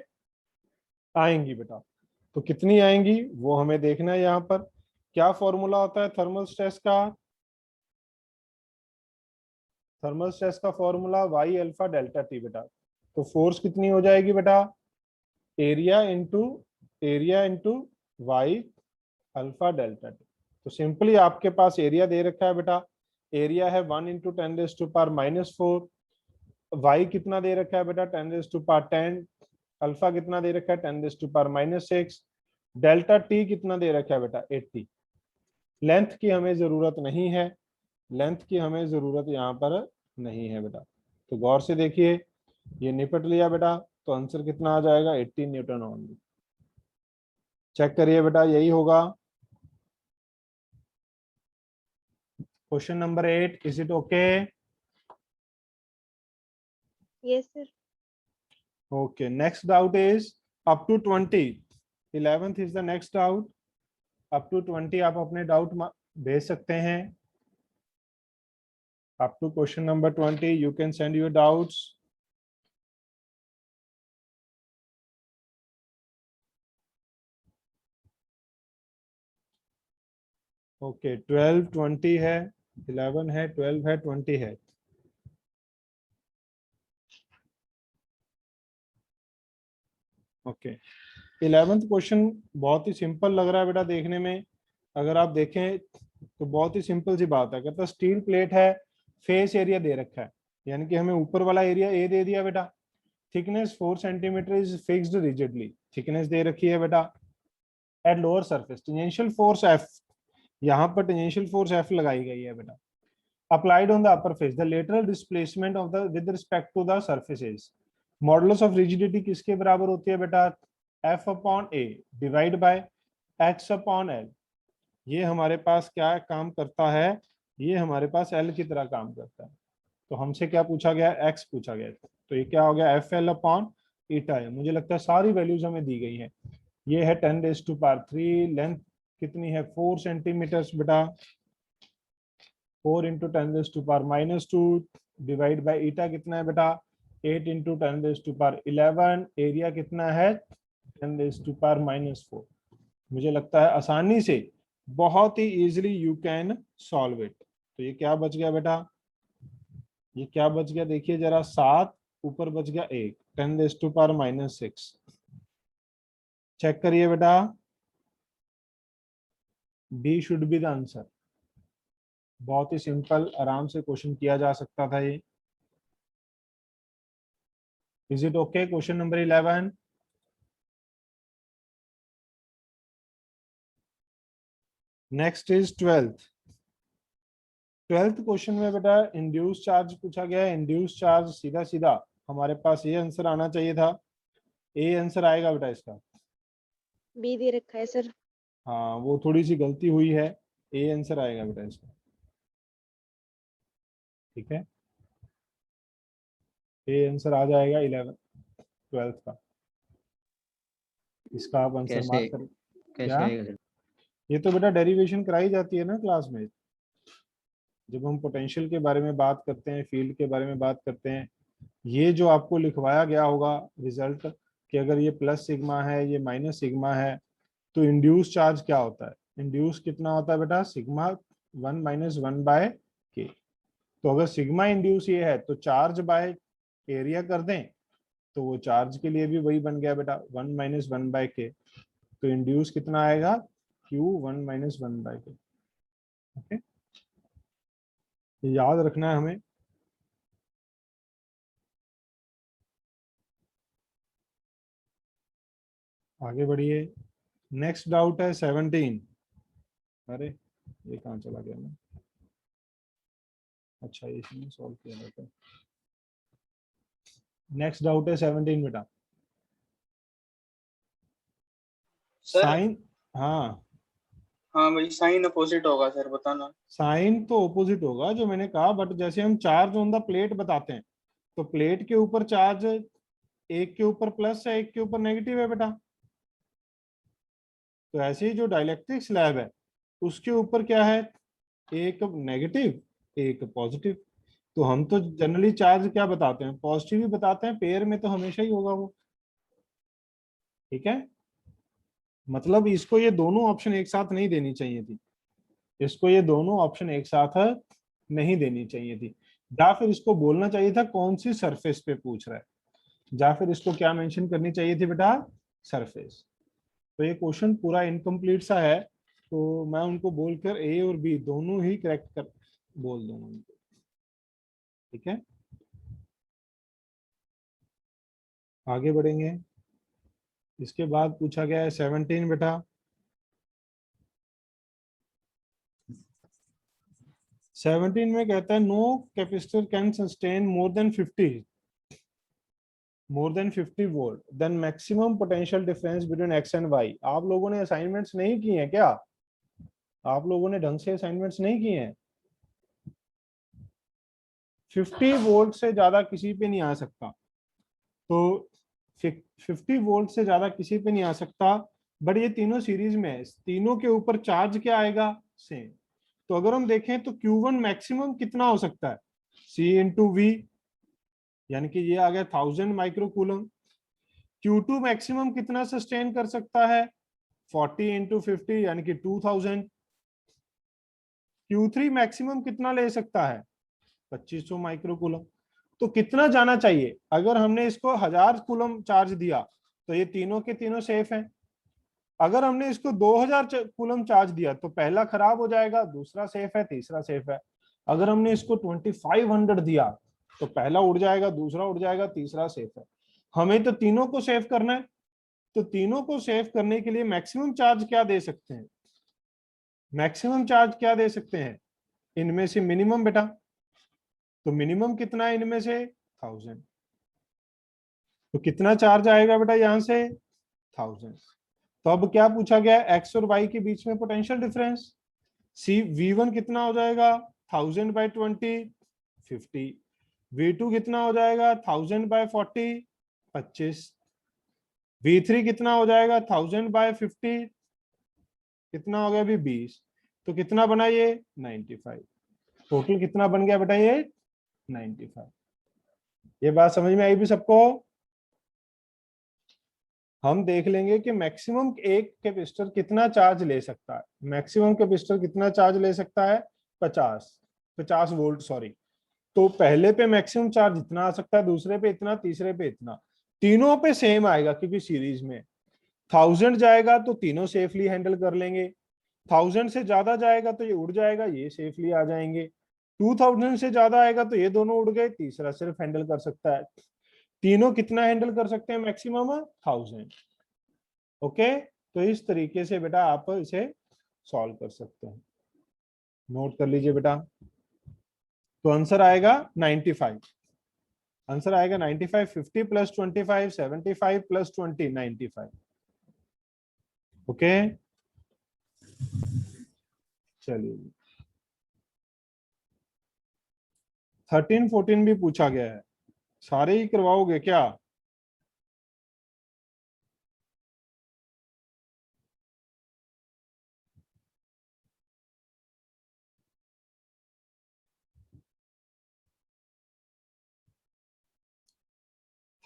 आएंगी बेटा। तो कितनी आएंगी वो हमें देखना है। यहाँ पर क्या फॉर्मूला होता है थर्मल स्ट्रेस का, थर्मल स्ट्रेस का formula Y alpha delta T बेटा। तो फोर्स कितनी हो जाएगी बेटा, area into Y alpha delta T. तो सिंपली आपके पास एरिया दे रखा है बेटा, एरिया है 1 इंटू 10⁻⁻⁴। वाई कितना दे रखा है बेटा, 10⁻10। अल्फा कितना दे रखा है, 10⁻6। डेल्टा टी कितना दे रखा है बेटा, 80। लेंथ की हमें जरूरत नहीं है, लेंथ की हमें जरूरत यहाँ पर नहीं है बेटा। तो गौर से देखिए, ये निपट लिया बेटा, तो आंसर कितना आ जाएगा, 80 न्यूटन ओनली। चेक करिए बेटा, यही होगा। Question number 8, is it okay? Yes, sir. Okay, next doubt is up to 20. 11th is the next doubt. Up to 20 आप अपने डाउट भेज सकते हैं। Up to question number 20 you can send your doubts. Okay, 12, 20 है, 11 है, 12 है, 20 है। Okay, 11th question बहुत ही सिंपल लग रहा है बेटा देखने में। अगर आप देखें तो बहुत ही सिंपल सी बात है। कहता है स्टील प्लेट है, फेस एरिया दे रखा है, यानी कि हमें ऊपर वाला एरिया ए दे दिया बेटा। Thickness 4 centimetre is fixed rigidly, thickness दे रखी है बेटा। At lower surface tangential force F, यहाँ पर टेंजेंशियल फोर्स एफ लगाई गई है बेटा। Applied on the upper face the lateral displacement of the with respect to the surfaces. Modulus of rigidity किसके बराबर होती है बेटा, F upon A divide by X upon L. ये हमारे पास क्या काम करता है, ये हमारे पास एल की तरह काम करता है। तो हमसे क्या पूछा गया, एक्स पूछा गया। तो ये क्या हो गया, एफ एल अपॉन ईटा है। मुझे लगता है सारी वैल्यूज हमें दी गई हैं। ये है 10⁻3, लेंथ कितनी है 4 सेंटीमीटर बेटा, 4 इंटू 10⁻⁻2 डिवाइड बाई ईटा कितना है बेटा, 8 इंटू 10⁻11। एरिया कितना है 10⁻⁻4। मुझे लगता है आसानी से बहुत ही easily you can solve it. तो ये क्या बच गया बेटा, ये क्या बच गया देखिए जरा, 7 ऊपर बच गया 1, 10⁻⁻6। चेक करिए बेटा, B should be the answer. बहुत ही सिंपल, आराम से क्वेश्चन किया जा सकता था ये। Is it okay? Question number 11। Next is 12th। 12th question में बेटा इंड्यूस चार्ज पूछा गया है। इंड्यूस चार्ज सीधा सीधा हमारे पास ये आंसर आना चाहिए था। ए आंसर आएगा बेटा इसका। बी दे रखा है सर। हाँ, वो थोड़ी सी गलती हुई है। ए आंसर आएगा बेटा इसका। ठीक है, ए आंसर आ जाएगा 12th का। इसका आप आंसर कैसे मार्क कर। कैसे क्या? आएगा सर? ये तो बेटा डेरिवेशन कराई जाती है ना क्लास में, जब हम पोटेंशियल के बारे में बात करते हैं, फील्ड के बारे में बात करते हैं। ये जो आपको लिखवाया गया होगा रिजल्ट कि अगर ये प्लस सिग्मा है, ये माइनस सिग्मा है, तो इंड्यूस चार्ज क्या होता है? इंड्यूस कितना होता है बेटा? सिग्मा 1 - 1 बाय के। तो अगर सिग्मा इंड्यूस ये है तो चार्ज बाय एरिया कर दें तो वो चार्ज के लिए भी वही बन गया बेटा, 1 - 1 बाय के। तो इंड्यूस कितना आएगा? Q 1 - 1 बाय के। ओके, याद रखना है हमें। आगे बढ़िए। नेक्स्ट डाउट है 17। अरे ये कहाँ चला गया मैं? अच्छा, ये इसने सॉल्व किया था। नेक्स्ट डाउट है 17 बेटा। सर साइन, हाँ हाँ भाई साइन अपोजिट होगा सर, बताना। साइन तो ऑपोजिट होगा जो मैंने कहा, बट जैसे हम चार्ज ऑन द प्लेट बताते हैं तो प्लेट के ऊपर चार्ज एक के ऊपर प्लस है, एक के ऊपर नेगेटिव है बेटा। तो ऐसे ही जो डाइलेक्ट्रिक स्लैब है उसके ऊपर क्या है? एक नेगेटिव, एक पॉजिटिव। तो हम तो जनरली चार्ज क्या बताते हैं? पॉजिटिव ही बताते हैं, पेयर में तो हमेशा ही होगा वो। ठीक है, मतलब इसको ये दोनों ऑप्शन एक साथ नहीं देनी चाहिए थी। इसको ये दोनों ऑप्शन एक साथ नहीं देनी चाहिए थी। या फिर इसको बोलना चाहिए था कौन सी सरफेस पे पूछ रहा है, या फिर इसको क्या मेंशन करनी चाहिए थी बेटा? सरफेस। तो ये क्वेश्चन पूरा इनकम्प्लीट सा है, तो मैं उनको बोलकर ए और बी दोनों ही करेक्ट कर बोल दूंगा उनको। ठीक है, आगे बढ़ेंगे। इसके बाद पूछा गया है 17 बेटा। 17 में कहता है no capacitor can sustain more than 50 volt then maximum potential difference between X and Y. आप लोगों ने असाइनमेंट्स नहीं किए हैं क्या? आप लोगों ने ढंग से असाइनमेंट्स नहीं किए हैं? 50 वोल्ट से ज्यादा किसी पे नहीं आ सकता। तो 50 वोल्ट से ज्यादा किसी पे नहीं आ सकता, बट ये तीनों सीरीज में है। तीनों के ऊपर चार्ज क्या आएगा? सेम। तो अगर हम देखें तो Q1 मैक्सिमम कितना हो सकता है? C इंटू वी, यानी कि ये आ गया 1000 माइक्रोकूलम। Q2 मैक्सिमम कितना सस्टेन कर सकता है? 40 इंटू 50 यानी कि 2000। Q3 मैक्सिमम कितना ले सकता है? 2500 माइक्रोकूलम। तो कितना जाना चाहिए? अगर हमने इसको 1000 कूलम चार्ज दिया तो ये तीनों के तीनों सेफ हैं। अगर हमने इसको 2000 कूलम चार्ज दिया तो पहला खराब हो जाएगा, दूसरा सेफ है, तीसरा सेफ है। अगर हमने इसको 2500 दिया तो पहला उड़ जाएगा, दूसरा उड़ जाएगा, तीसरा सेफ है। हमें तो तीनों को सेव करना है। तो तीनों को सेव करने के लिए मैक्सिमम चार्ज क्या दे सकते हैं? मैक्सिमम चार्ज क्या दे सकते हैं इनमें से? मिनिमम बेटा। तो मिनिमम कितना है इनमें से? 1000। तो कितना चार्ज आएगा बेटा यहां से? 1000। तो अब क्या पूछा गया? एक्स और वाई के बीच में पोटेंशियल डिफरेंस। सी V1 कितना हो जाएगा? 1000/20 50। V2 कितना हो जाएगा? 1000/40 25। V3 कितना हो जाएगा? 1000/50 कितना हो गया अभी? 20। तो कितना बना ये? 95। टोटल कितना बन गया बेटा ये? 95। ये बात समझ में आई भी सबको? हम देख लेंगे कि मैक्सिमम एक कैपेसिटर कितना चार्ज ले सकता है। मैक्सिमम कैपेसिटर कितना चार्ज ले सकता है? 50 वोल्ट, सॉरी तो पहले पे मैक्सिमम चार्ज इतना आ सकता है, दूसरे पे इतना, तीसरे पे इतना, तीनों पे सेम आएगा क्योंकि सीरीज में 1000 जाएगा तो तीनों सेफली हैंडल कर लेंगे, 1000 से ज्यादा जाएगा तो ये उड़ जाएगा, ये सेफली आ जाएंगे, 2000 से ज्यादा आएगा तो ये दोनों उड़ गए, तीसरा सिर्फ हैंडल कर सकता है। तीनों कितना हैंडल कर सकते हैं मैक्सिमम? 1000। ओके, तो इस तरीके से बेटा आप इसे सॉल्व कर सकते हैं। नोट कर लीजिए बेटा। तो आंसर आएगा 95। आंसर आएगा 95। 50 प्लस 25 75 प्लस 20 95। ओके, चलिए 13 14 भी पूछा गया है, सारे ही करवाओगे क्या?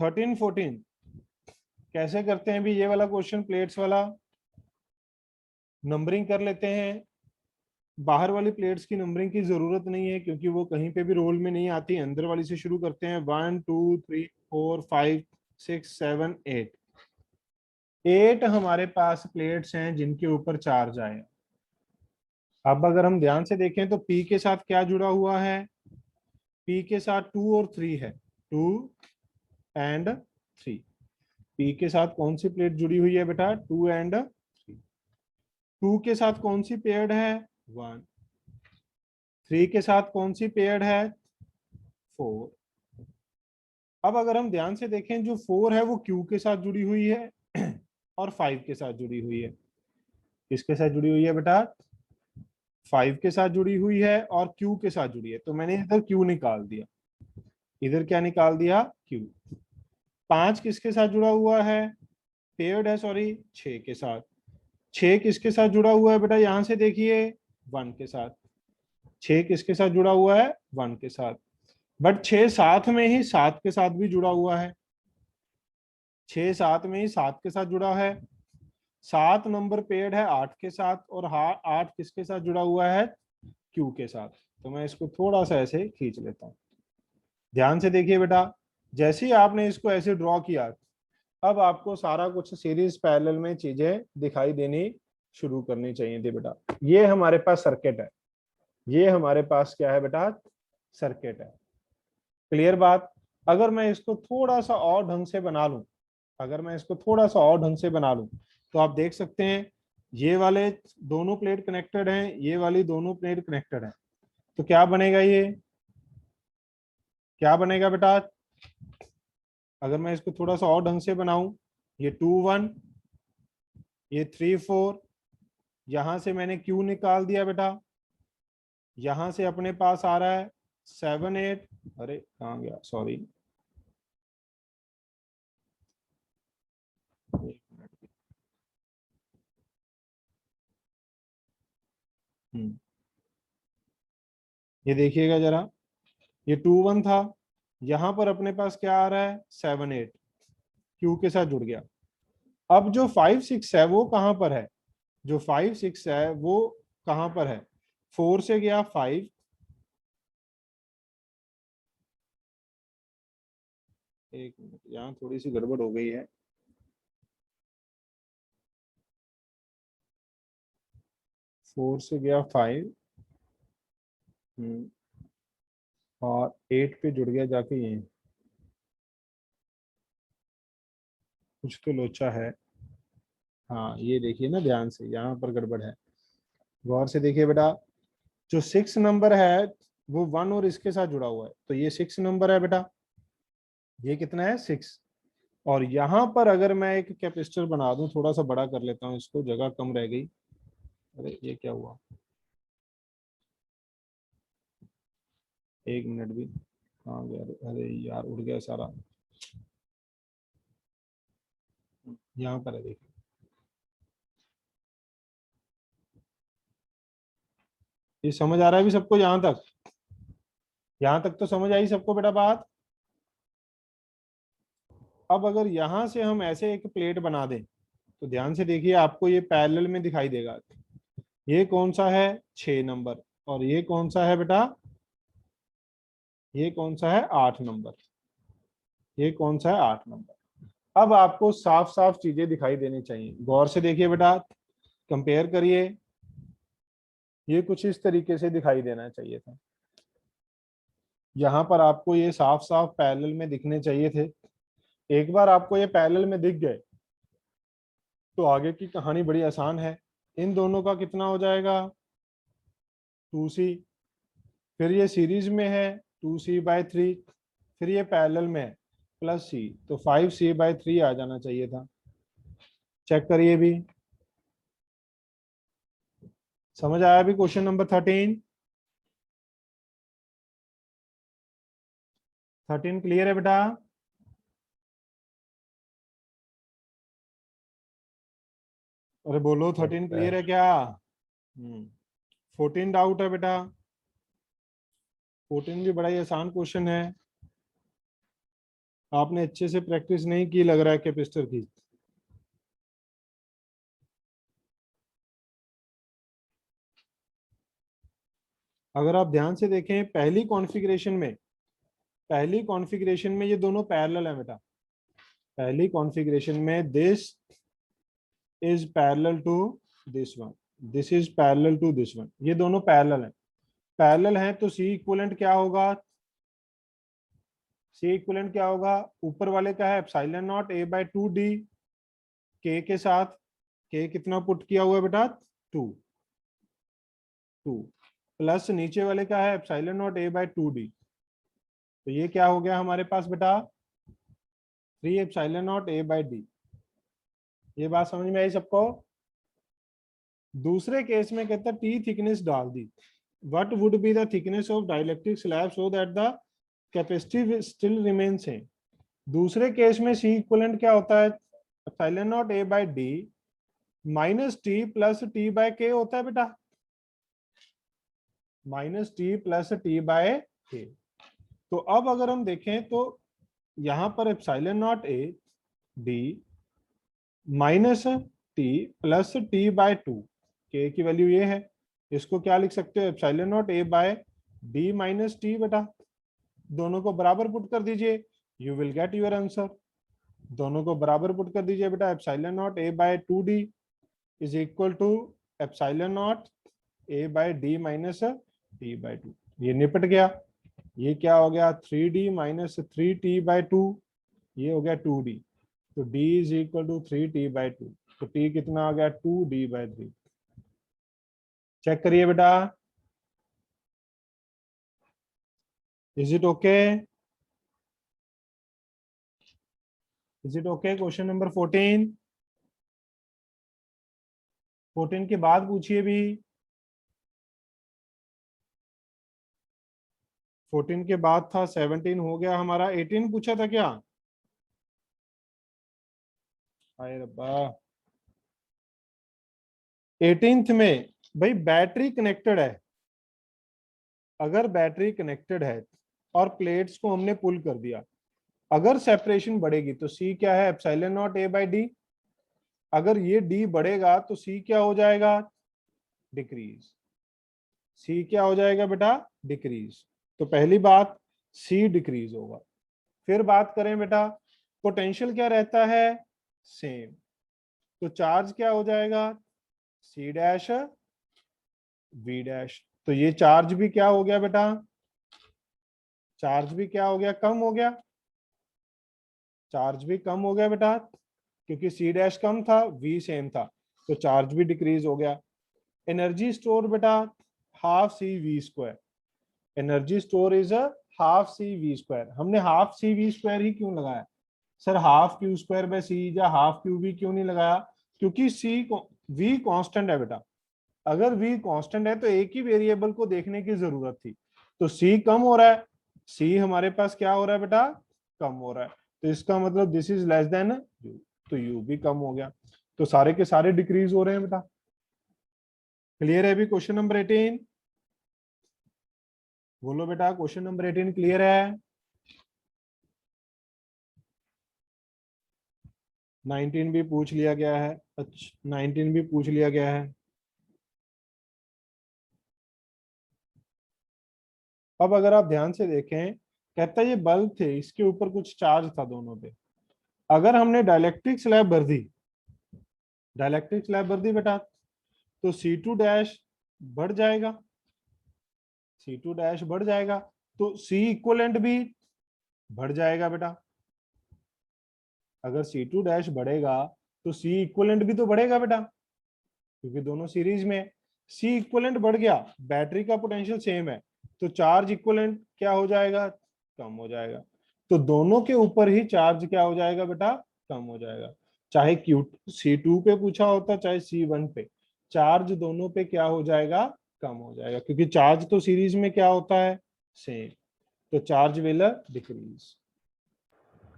थर्टीन 14 कैसे करते हैं भी? ये वाला क्वेश्चन प्लेट्स वाला नंबरिंग कर लेते हैं। बाहर वाली प्लेट्स की नंबरिंग की जरूरत नहीं है क्योंकि वो कहीं पे भी रोल में नहीं आती। अंदर वाली से शुरू करते हैं। 1 2 3 4 5 6 7 8। 8 हमारे पास प्लेट्स हैं जिनके ऊपर चार्ज आएगा। अब अगर हम ध्यान से देखें तो P के साथ क्या जुड़ा हुआ है? P के साथ 2 और 3 है, 2 एंड 3। P के साथ कौन सी प्लेट जुड़ी हुई है बेटा? 2 एंड 3। 2 के साथ कौन सी पेयर्ड है? 1। 3 के साथ कौन सी पेयर्ड है? 4। अब अगर हम ध्यान से देखें, जो 4 है वो Q के साथ जुड़ी हुई है और 5 के साथ जुड़ी हुई है। किसके साथ जुड़ी हुई है बेटा? 5 के साथ जुड़ी हुई है और Q के साथ जुड़ी है। तो मैंने इधर Q निकाल दिया, इधर क्या निकाल दिया? Q। 5 किसके साथ जुड़ा हुआ है? पेयर्ड है, सॉरी, 6 के साथ। 6 किसके साथ जुड़ा हुआ है बेटा? यहां से देखिए, 1 के साथ। 6 किसके साथ जुड़ा हुआ है? 1 के साथ। बट 6 साथ में ही 7 के साथ भी जुड़ा हुआ है। 6 साथ में ही 7 के साथ जुड़ा है। 7 नंबर पेयर्ड है 8 के साथ, और 8 किसके साथ जुड़ा हुआ है? Q के साथ। तो मैं इसको थोड़ा सा ऐसे खींच लेता हूं। ध्यान से देखिए बेटा, जैसे ही आपने इसको ऐसे ड्रॉ किया, अब आपको सारा कुछ सीरीज पैरेलल में चीजें दिखाई देनी शुरू करनी चाहिए थी बेटा। ये हमारे पास सर्किट है, ये हमारे पास क्या है बेटा? सर्किट है। क्लियर बात? अगर मैं इसको थोड़ा सा और ढंग से बना लूं, अगर मैं इसको थोड़ा सा और ढंग से बना लूं, तो आप देख सकते हैं ये वाले दोनों प्लेट कनेक्टेड हैं, ये वाली दोनों प्लेट कनेक्टेड है। तो क्या बनेगा? ये क्या बनेगा बेटा? अगर मैं इसको थोड़ा सा और ढंग से बनाऊं, ये 2 1, ये 3 4, यहां से मैंने Q निकाल दिया बेटा, यहां से अपने पास आ रहा है 7 8। अरे कहाँ गया, सॉरी, ये देखिएगा जरा, ये 2 1 था, यहां पर अपने पास क्या आ रहा है? 7 8, Q के साथ जुड़ गया। अब जो 5 6 है वो कहां पर है? जो 5 6 है वो कहां पर है? 4 से गया 5, एक मिनट, यहाँ थोड़ी सी गड़बड़ हो गई है। फोर से गया 5 और 8 पे जुड़ गया जाके। ये कुछ तो लोचा है। हाँ, ये देखिए ना ध्यान से, यहाँ पर गड़बड़ है, गौर से देखिए बेटा। जो 6 नंबर है वो 1 और इसके साथ जुड़ा हुआ है, तो ये 6 नंबर है बेटा। ये कितना है? 6। और यहाँ पर अगर मैं एक कैपेसिटर बना दूं, थोड़ा सा बड़ा कर लेता हूँ इसको, जगह कम रह गई। अरे ये क्या हुआ, एक मिनट भी, हाँ गया, अरे यार उड़ गया सारा। यहाँ पर है, देखिए, ये समझ आ रहा है भी सबको? यहाँ तक, यहाँ तक तो समझ आई सबको बेटा बात? अब अगर यहां से हम ऐसे एक प्लेट बना दें, तो ध्यान से देखिए, आपको ये पैरेलल में दिखाई देगा। ये कौन सा है? 6 नंबर, और ये कौन सा है बेटा? ये कौन सा है 8 नंबर, ये कौन सा है 8 नंबर। अब आपको साफ साफ चीजें दिखाई देनी चाहिए, गौर से देखिए बेटा, कंपेयर करिए। ये कुछ इस तरीके से दिखाई देना चाहिए था, यहाँ पर आपको ये साफ साफ पैरेलल में दिखने चाहिए थे। एक बार आपको ये पैरेलल में दिख गए तो आगे की कहानी बड़ी आसान है। इन दोनों का कितना हो जाएगा 2c, फिर ये सीरीज में है 2c/3, फिर ये पैरेलल में है +c, तो 5c/3 आ जाना चाहिए था। चेक करिए भी, समझ आया भी क्वेश्चन नंबर 13 क्लियर है बेटा? अरे बोलो 13 क्लियर है क्या? 14 डाउट है बेटा? 14 भी बड़ा ही आसान क्वेश्चन है, आपने अच्छे से प्रैक्टिस नहीं की लग रहा है कैपेसिटर की। अगर आप ध्यान से देखें पहली कॉन्फ़िगरेशन में ये दोनों पैरेलल है बेटा। पहली कॉन्फ़िगरेशन में this is parallel to this one, this is parallel to this one, ये दोनों पैरेलल हैं। पैरेलल हैं तो सी इक्विवेलेंट क्या होगा? सी इक्विवेलेंट क्या होगा? ऊपर वाले का है एप्सिलॉन नॉट a/2d k के साथ, k कितना पुट किया हुआ है बेटा 2 प्लस नीचे वाले का है एप्सिलॉन नॉट a/2d, तो ये क्या हो गया हमारे पास बेटा 3 एप्सिलॉन नॉट a/d। ये बात समझ में आई सबको? दूसरे केस में कहता टी थिकनेस डाल दी, what would be the thickness of dielectric slab so that the capacity still remain same. दूसरे केस में सी इक्विवेलेंट क्या होता है? Epsilon naught a/d minus T plus t/k होता है बेटा, माइनस टी प्लस t/k। तो अब अगर हम देखें तो यहां पर epsilon naught a/d minus T plus t/2, k की वैल्यू ये है, इसको क्या लिख सकते हो epsilon naught a/d minus T बेटा। दोनों को बराबर पुट कर दीजिए, you will get your answer. दोनों को बराबर पुट कर दीजिए बेटा, epsilon naught a/2d is equal to epsilon naught a/d minus t/2। ये निपट गया। ये क्या हो गया 3d माइनस 3t/2, ये हो गया 2d, तो d is equal to 3t/2, तो t कितना आ गया 2d/3। चेक करिए बेटा, is it okay? Is it okay? Question number 14 के बाद पूछिए भी। 14 के बाद था 17 हो गया हमारा, 18 पूछा था क्या? हाय रब्बा, 18th में भाई बैटरी कनेक्टेड है। अगर बैटरी कनेक्टेड है और प्लेट्स को हमने पुल कर दिया, अगर सेपरेशन बढ़ेगी तो सी क्या है एप्सिलॉन नॉट a/d। अगर ये d बढ़ेगा तो सी क्या हो जाएगा डिक्रीज। सी क्या हो जाएगा बेटा डिक्रीज। तो पहली बात सी डिक्रीज होगा। फिर बात करें बेटा पोटेंशियल क्या रहता है सेम, तो चार्ज क्या हो जाएगा सी डैश वी डैश। तो ये चार्ज भी क्या हो गया बेटा, चार्ज भी क्या हो गया कम हो गया, चार्ज भी कम हो गया बेटा, क्योंकि सी डैश कम था वी सेम था, तो चार्ज भी डिक्रीज हो गया। एनर्जी स्टोर बेटा half C V square, energy store is half C V square. हमने हाफ सी वी स्क्वायर ही क्यों लगाया sir, half Q square by C या हाफ क्यू वी क्यों नहीं लगाया? क्योंकि सी वी कांस्टेंट है बेटा। अगर वी कांस्टेंट है तो एक ही वेरिएबल को देखने की जरूरत थी, तो सी कम हो रहा है, सी हमारे पास क्या हो रहा है बेटा कम हो रहा है, तो इसका मतलब this is less than you, तो यू भी कम हो गया, तो सारे के सारे डिक्रीज हो रहे हैं बेटा। क्लियर है अभी क्वेश्चन नंबर 18? बोलो बेटा क्वेश्चन नंबर 18 क्लियर है? 19 भी पूछ लिया गया है। अच्छा 19 भी पूछ लिया गया है। अब अगर आप ध्यान से देखें, कहता है ये बल्ब थे, इसके ऊपर कुछ चार्ज था दोनों पे। अगर हमने डाइलेक्ट्रिक स्लैब भर दी, डाइलेक्ट्रिक स्लैब भर दी बेटा, तो C2 डैश बढ़ जाएगा, C2 डैश बढ़ जाएगा, तो C इक्वलेंट भी बढ़ जाएगा बेटा। अगर C2 डैश बढ़ेगा तो C इक्वलेंट भी तो बढ़ेगा बेटा, क्योंकि दोनों सीरीज में है। C इक्वलेंट बढ़ गया, बैटरी का पोटेंशियल सेम है, तो चार्ज इक्वलेंट क्या हो जाएगा, कम हो जाएगा। तो दोनों के ऊपर ही चार्ज क्या हो जाएगा बेटा, कम हो जाएगा। चाहे C2 पे पूछा होता, चाहे C1 पे, चार्ज दोनों पे क्या हो जाएगा, कम हो जाएगा, क्योंकि चार्ज तो सीरीज में क्या होता है, सेम। तो चार्ज विल डिक्रीज।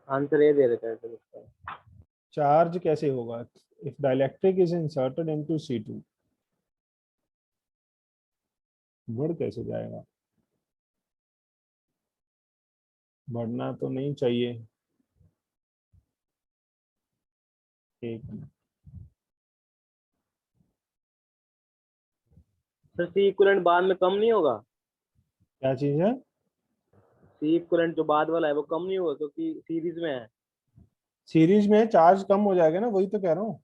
आंसर ये दे देते हैं सर इसका। चार्ज कैसे होगा, if dielectric is inserted into C2, बढ़ कैसे जाएगा, बढ़ना तो नहीं चाहिए। एक मिनट, सर सी इक्वलेंट बाद में कम नहीं होगा? क्या चीज है, सी इक्वलेंट जो बाद वाला है वो कम नहीं होगा क्योंकि सीरीज में है। सीरीज में चार्ज कम हो जाएगा ना, वही तो कह रहा हूँ।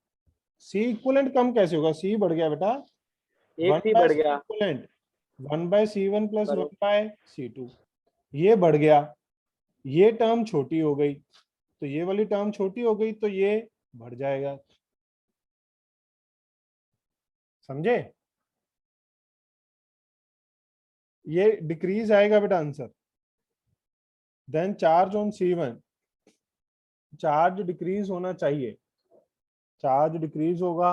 C इक्वलेंट कम कैसे होगा, C बढ़ गया बेटा, एक वन सी बाय बढ़ सी गया इक्वलेंट, 1/C1 प्लस पर 1/C2, ये बढ़ गया, ये टर्म छोटी हो गई, तो ये वाली टर्म छोटी हो गई, तो ये बढ़ जाएगा। समझे, ये डिक्रीज आएगा बेटा answer. Then charge on C1, charge decrease होना चाहिए, चार्ज डिक्रीज होगा,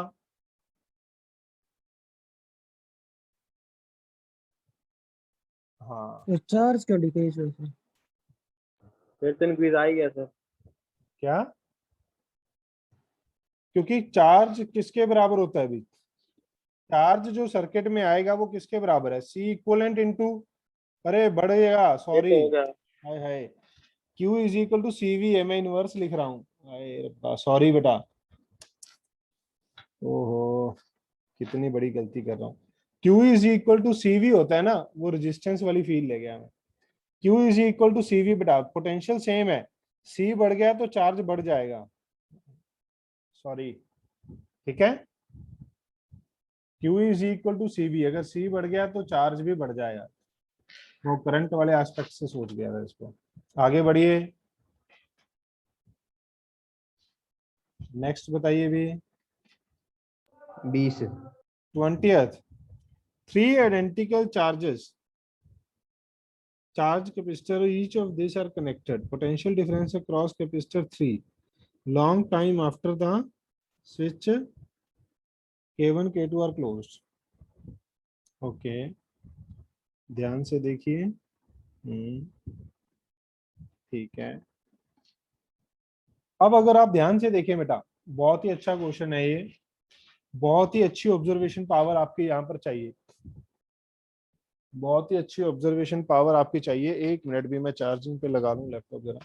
हाँ। तो चार्ज का डिक्रीज होता है। फिर तो इंक्रीज आ ही गया सर। क्या, क्योंकि चार्ज किसके बराबर होता है अभी, चार्ज जो सर्किट में आएगा वो किसके बराबर है, C इक्वलेंट इंटू, अरे बढ़ेगा, ये सॉरी, तो हो गया। हाय हाय, Q is equal to CV है, मैं इनवर्स लिख रहा हूँ, अरे सॉरी बेटा, ओहो कितनी बड़ी गलती कर रहा हूँ। Q is equal to CV होता है ना, वो रेजिस्टेंस वाली फील ले गया मैं। Q is equal to CV बेटा, पोटेंशियल सेम है, C बढ़ गया तो चार्ज बढ़ जाएगा, सॉरी, ठीक है। Q is equal to CV, अगर C बढ़ गया तो चार्ज भी बढ़ जाएगा। वो करंट वाले एस्पेक्ट से सोच गया था इसको। आगे बढ़िए, नेक्स्ट बताइए भी। 20 20th, 3 identical charges, charge capacitor, each of these are connected, potential difference across capacitor 3, long time after the switch K1 K2 are closed। Okay, ध्यान से देखिए, ठीक है। अब अगर आप ध्यान से देखें बेटा, बहुत ही अच्छा क्वेश्चन है ये, बहुत ही अच्छी ऑब्जर्वेशन पावर आपके यहाँ पर चाहिए, बहुत ही अच्छी ऑब्जर्वेशन पावर आपकी चाहिए। एक मिनट भी मैं चार्जिंग पे लगा लूं लैपटॉप जरा।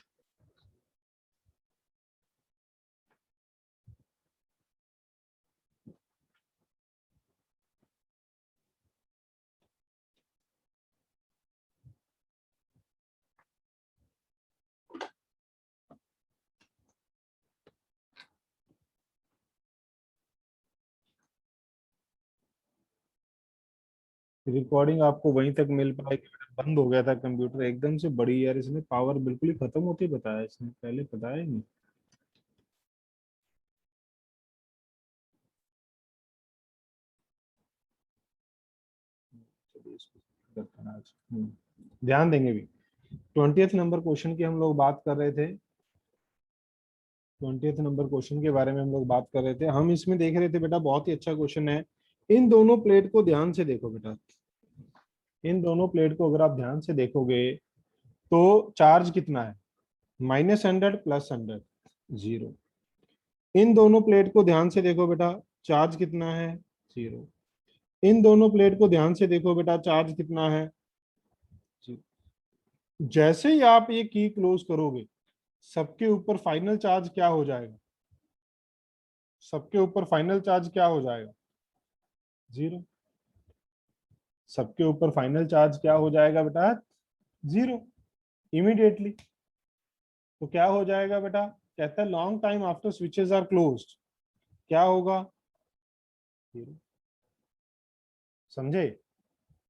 रिकॉर्डिंग आपको वहीं तक मिल पाएगी, बंद हो गया था कंप्यूटर एकदम से, बड़ी यार इसने पावर बिल्कुल ही खत्म होती बताया, इसने पहले बताया ही नहीं। चलिए इसको करते हैं आज। ध्यान देंगे भी। 20th नंबर क्वेश्चन की हम लोग बात कर रहे थे, 20th नंबर क्वेश्चन के बारे में हम लोग बात कर रहे थे। हम इसमें देख रहे थे बेटा, बहुत ही अच्छा क्वेश्चन है। इन दोनों प्लेट को ध्यान से देखो बेटा, इन दोनों प्लेट को अगर आप ध्यान से देखोगे तो चार्ज कितना है, -100 +100, 0। इन दोनों प्लेट को ध्यान से देखो बेटा, चार्ज कितना है, 0। इन दोनों प्लेट को ध्यान से देखो बेटा, चार्ज कितना है, 0। जैसे ही आप ये की क्लोज करोगे, सबके ऊपर फाइनल चार्ज क्या हो जाएगा, सबके ऊपर फाइनल चार्ज क्या हो जाएगा, 0। सबके ऊपर फाइनल चार्ज क्या हो जाएगा बेटा, 0 इमीडिएटली। तो क्या हो जाएगा बेटा, कहता है long time after switches are closed क्या होगा, 0। समझे?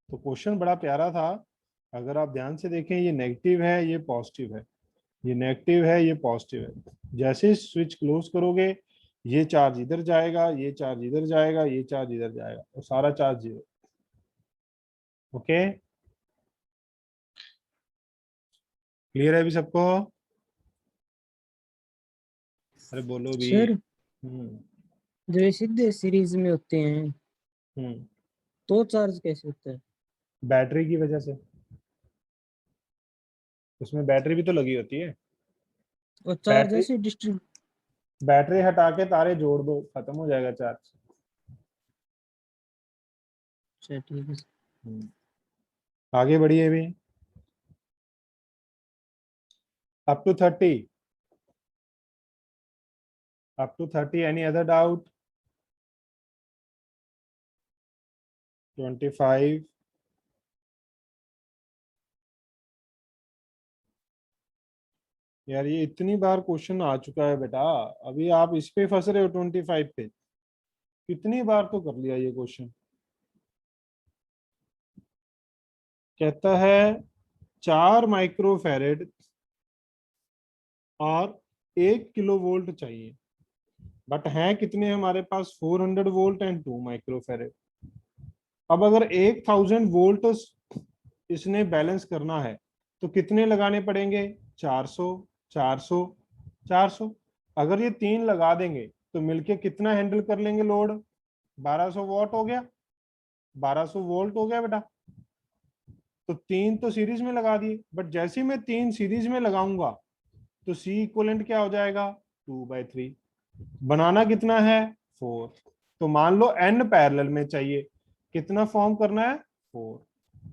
तो क्वेश्चन बड़ा प्यारा था। अगर आप ध्यान से देखें, ये नेगेटिव है, ये पॉजिटिव है, ये नेगेटिव है, ये पॉजिटिव है। जैसे ही स्विच क्लोज करोगे, ये चार्ज इधर जाएगा, ये चार्ज इधर जाएगा, ये चार्ज इधर जाएगा, और सारा चार्ज 0। ओके, क्लियर है अभी सबको? अरे बोलो भी। सर हम्म जो ये सीधे सीरीज में होते हैं हम्म तो चार्ज कैसे होता है? बैटरी की वजह से, उसमें बैटरी भी तो लगी होती है। और चार्ज बैटरी ऐसे डिस्ट्रीब्यूट। बैटरी हटा के तारे जोड़ दो, खत्म हो जाएगा चार्ज। अच्छा ठीक है। आगे बढ़िए भी। Up to 30, up to 30, any other doubt? 25, यार ये इतनी बार क्वेश्चन आ चुका है बेटा, अभी आप इस पे फंस रहे हो 25 पे। कितनी बार तो कर लिया ये क्वेश्चन। कहता है 4 माइक्रोफैरेड और 1 किलो वोल्ट चाहिए, बट है कितने हमारे पास, 400 वोल्ट एंड 2 माइक्रोफैरेड। अब अगर 1000 वोल्ट इसने बैलेंस करना है तो कितने लगाने पड़ेंगे, 400 400 400। अगर ये 3 लगा देंगे तो मिलके कितना हैंडल कर लेंगे लोड, 1200 वॉट हो गया, 1200 वोल्ट हो गया बेटा। तो 3 तो सीरीज में लगा दिए, बट जैसे ही मैं 3 सीरीज में लगाऊंगा तो सी इक्वलेंट क्या हो जाएगा, 2/3। बनाना कितना है, 4। तो मान लो n पैरेलल में चाहिए, कितना फॉर्म करना है, 4।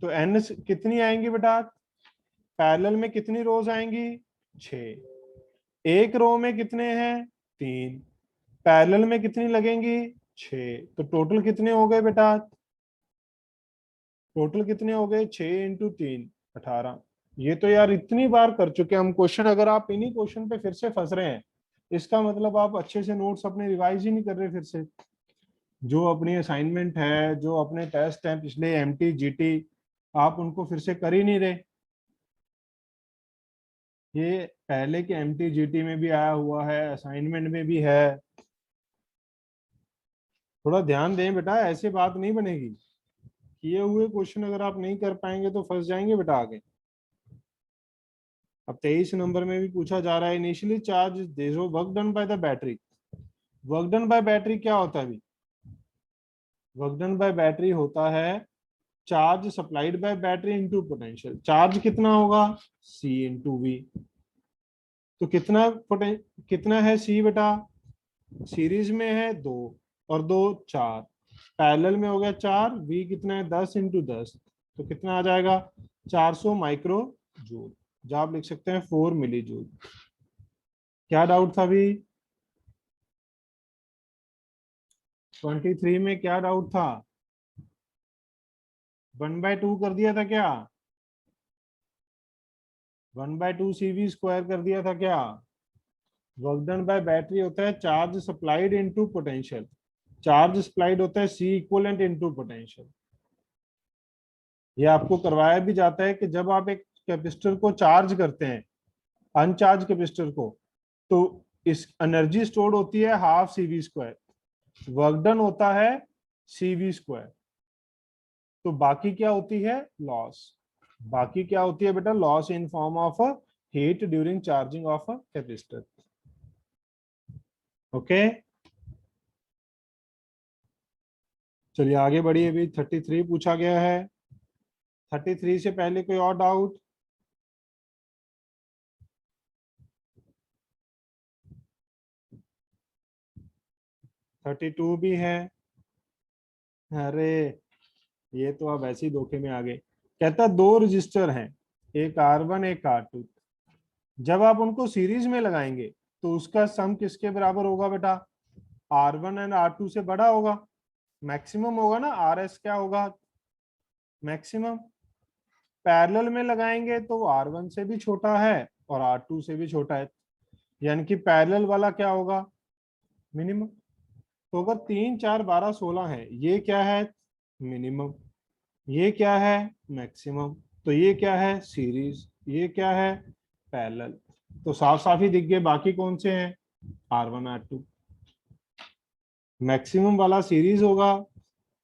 तो n कितनी आएंगी बेटा, पैरेलल में कितनी रोज आएंगी, 6। एक रो में कितने हैं, 3। पैरेलल में कितनी लगेंगी, 6। तो टोटल कितने हो गए बेटा, टोटल कितने हो गए, 6 इंटू 3 18। ये तो यार इतनी बार कर चुके हैं हम क्वेश्चन, अगर आप इन्हीं क्वेश्चन पे फिर से फंस रहे हैं, इसका मतलब आप अच्छे से नोट्स अपने रिवाइज ही नहीं कर रहे फिर से। जो अपनी असाइनमेंट है, जो अपने टेस्ट हैं पिछले एमटी जीटी, आप उनको फिर से कर ही नहीं रहे। ये पहले के एमटी जीटी में भी आया हुआ है, असाइनमेंट में भी है। थोड़ा ध्यान दें बेटा, ऐसे बात नहीं बनेगी। किए हुए क्वेश्चन अगर आप नहीं कर पाएंगे तो फंस जाएंगे बेटा आगे। अब 23 नंबर में भी पूछा जा रहा है, इनिशियली चार्ज देरो work done by the battery. Work done by battery क्या होता है अभी, वर्क डन बाय बैटरी होता है charge supplied by battery into potential. Charge कितना होगा, सी इंटू वी। तो कितना है सी बेटा, सीरीज में है 2 और 2 4, पैरेलल में हो गया 4, वी कितना है 10 इंटू 10। तो कितना आ जाएगा, 400 माइक्रो जूल। जो आप लिख सकते हैं 4 मिली जूल। क्या डाउट था अभी, 23 में क्या डाउट था, 1/2 कर दिया था क्या, 1/2 CV स्क्वायर कर दिया था क्या। वर्क डन बाय बैटरी होता है charge supplied into potential. Charge supplied होता है सी इक्विवेलेंट इनटू पोटेंशियल। ये आपको करवाया भी जाता है कि जब आप एक कैपेसिटर को चार्ज करते हैं, अनचार्ज कैपेसिटर को, तो इस एनर्जी स्टोर्ड होती है half CV square, work done होता है CV स्क्वायर। तो बाकी क्या होती है, लॉस। बाकी क्या होती है बेटा, loss in form of heat during charging of a capacitor. Okay, चलिए आगे बढ़िए। अभी 33 पूछा गया है। 33 से पहले कोई और डाउट, 32 भी है। अरे ये तो आप ऐसे ही धोखे में आ गए। कहता 2 रजिस्टर हैं, एक R1 एक R2। जब आप उनको सीरीज में लगाएंगे तो उसका सम किसके बराबर होगा बेटा, R1 एंड R2 से बड़ा होगा, मैक्सिमम होगा ना। RS क्या होगा, मैक्सिमम। पैरेलल में लगाएंगे तो R1 से भी छोटा है और R2 से भी छोटा है, यानी कि पैरेलल वाला क्या होगा, मिनिमम। तो अगर 3 4 12 16 है, ये क्या है, मिनिमम, ये क्या है, मैक्सिमम, तो ये क्या है, सीरीज, ये क्या है, पैरेलल। तो साफ साफ ही दिख गए बाकी कौन से हैं, R1 R2। मैक्सिमम वाला सीरीज होगा,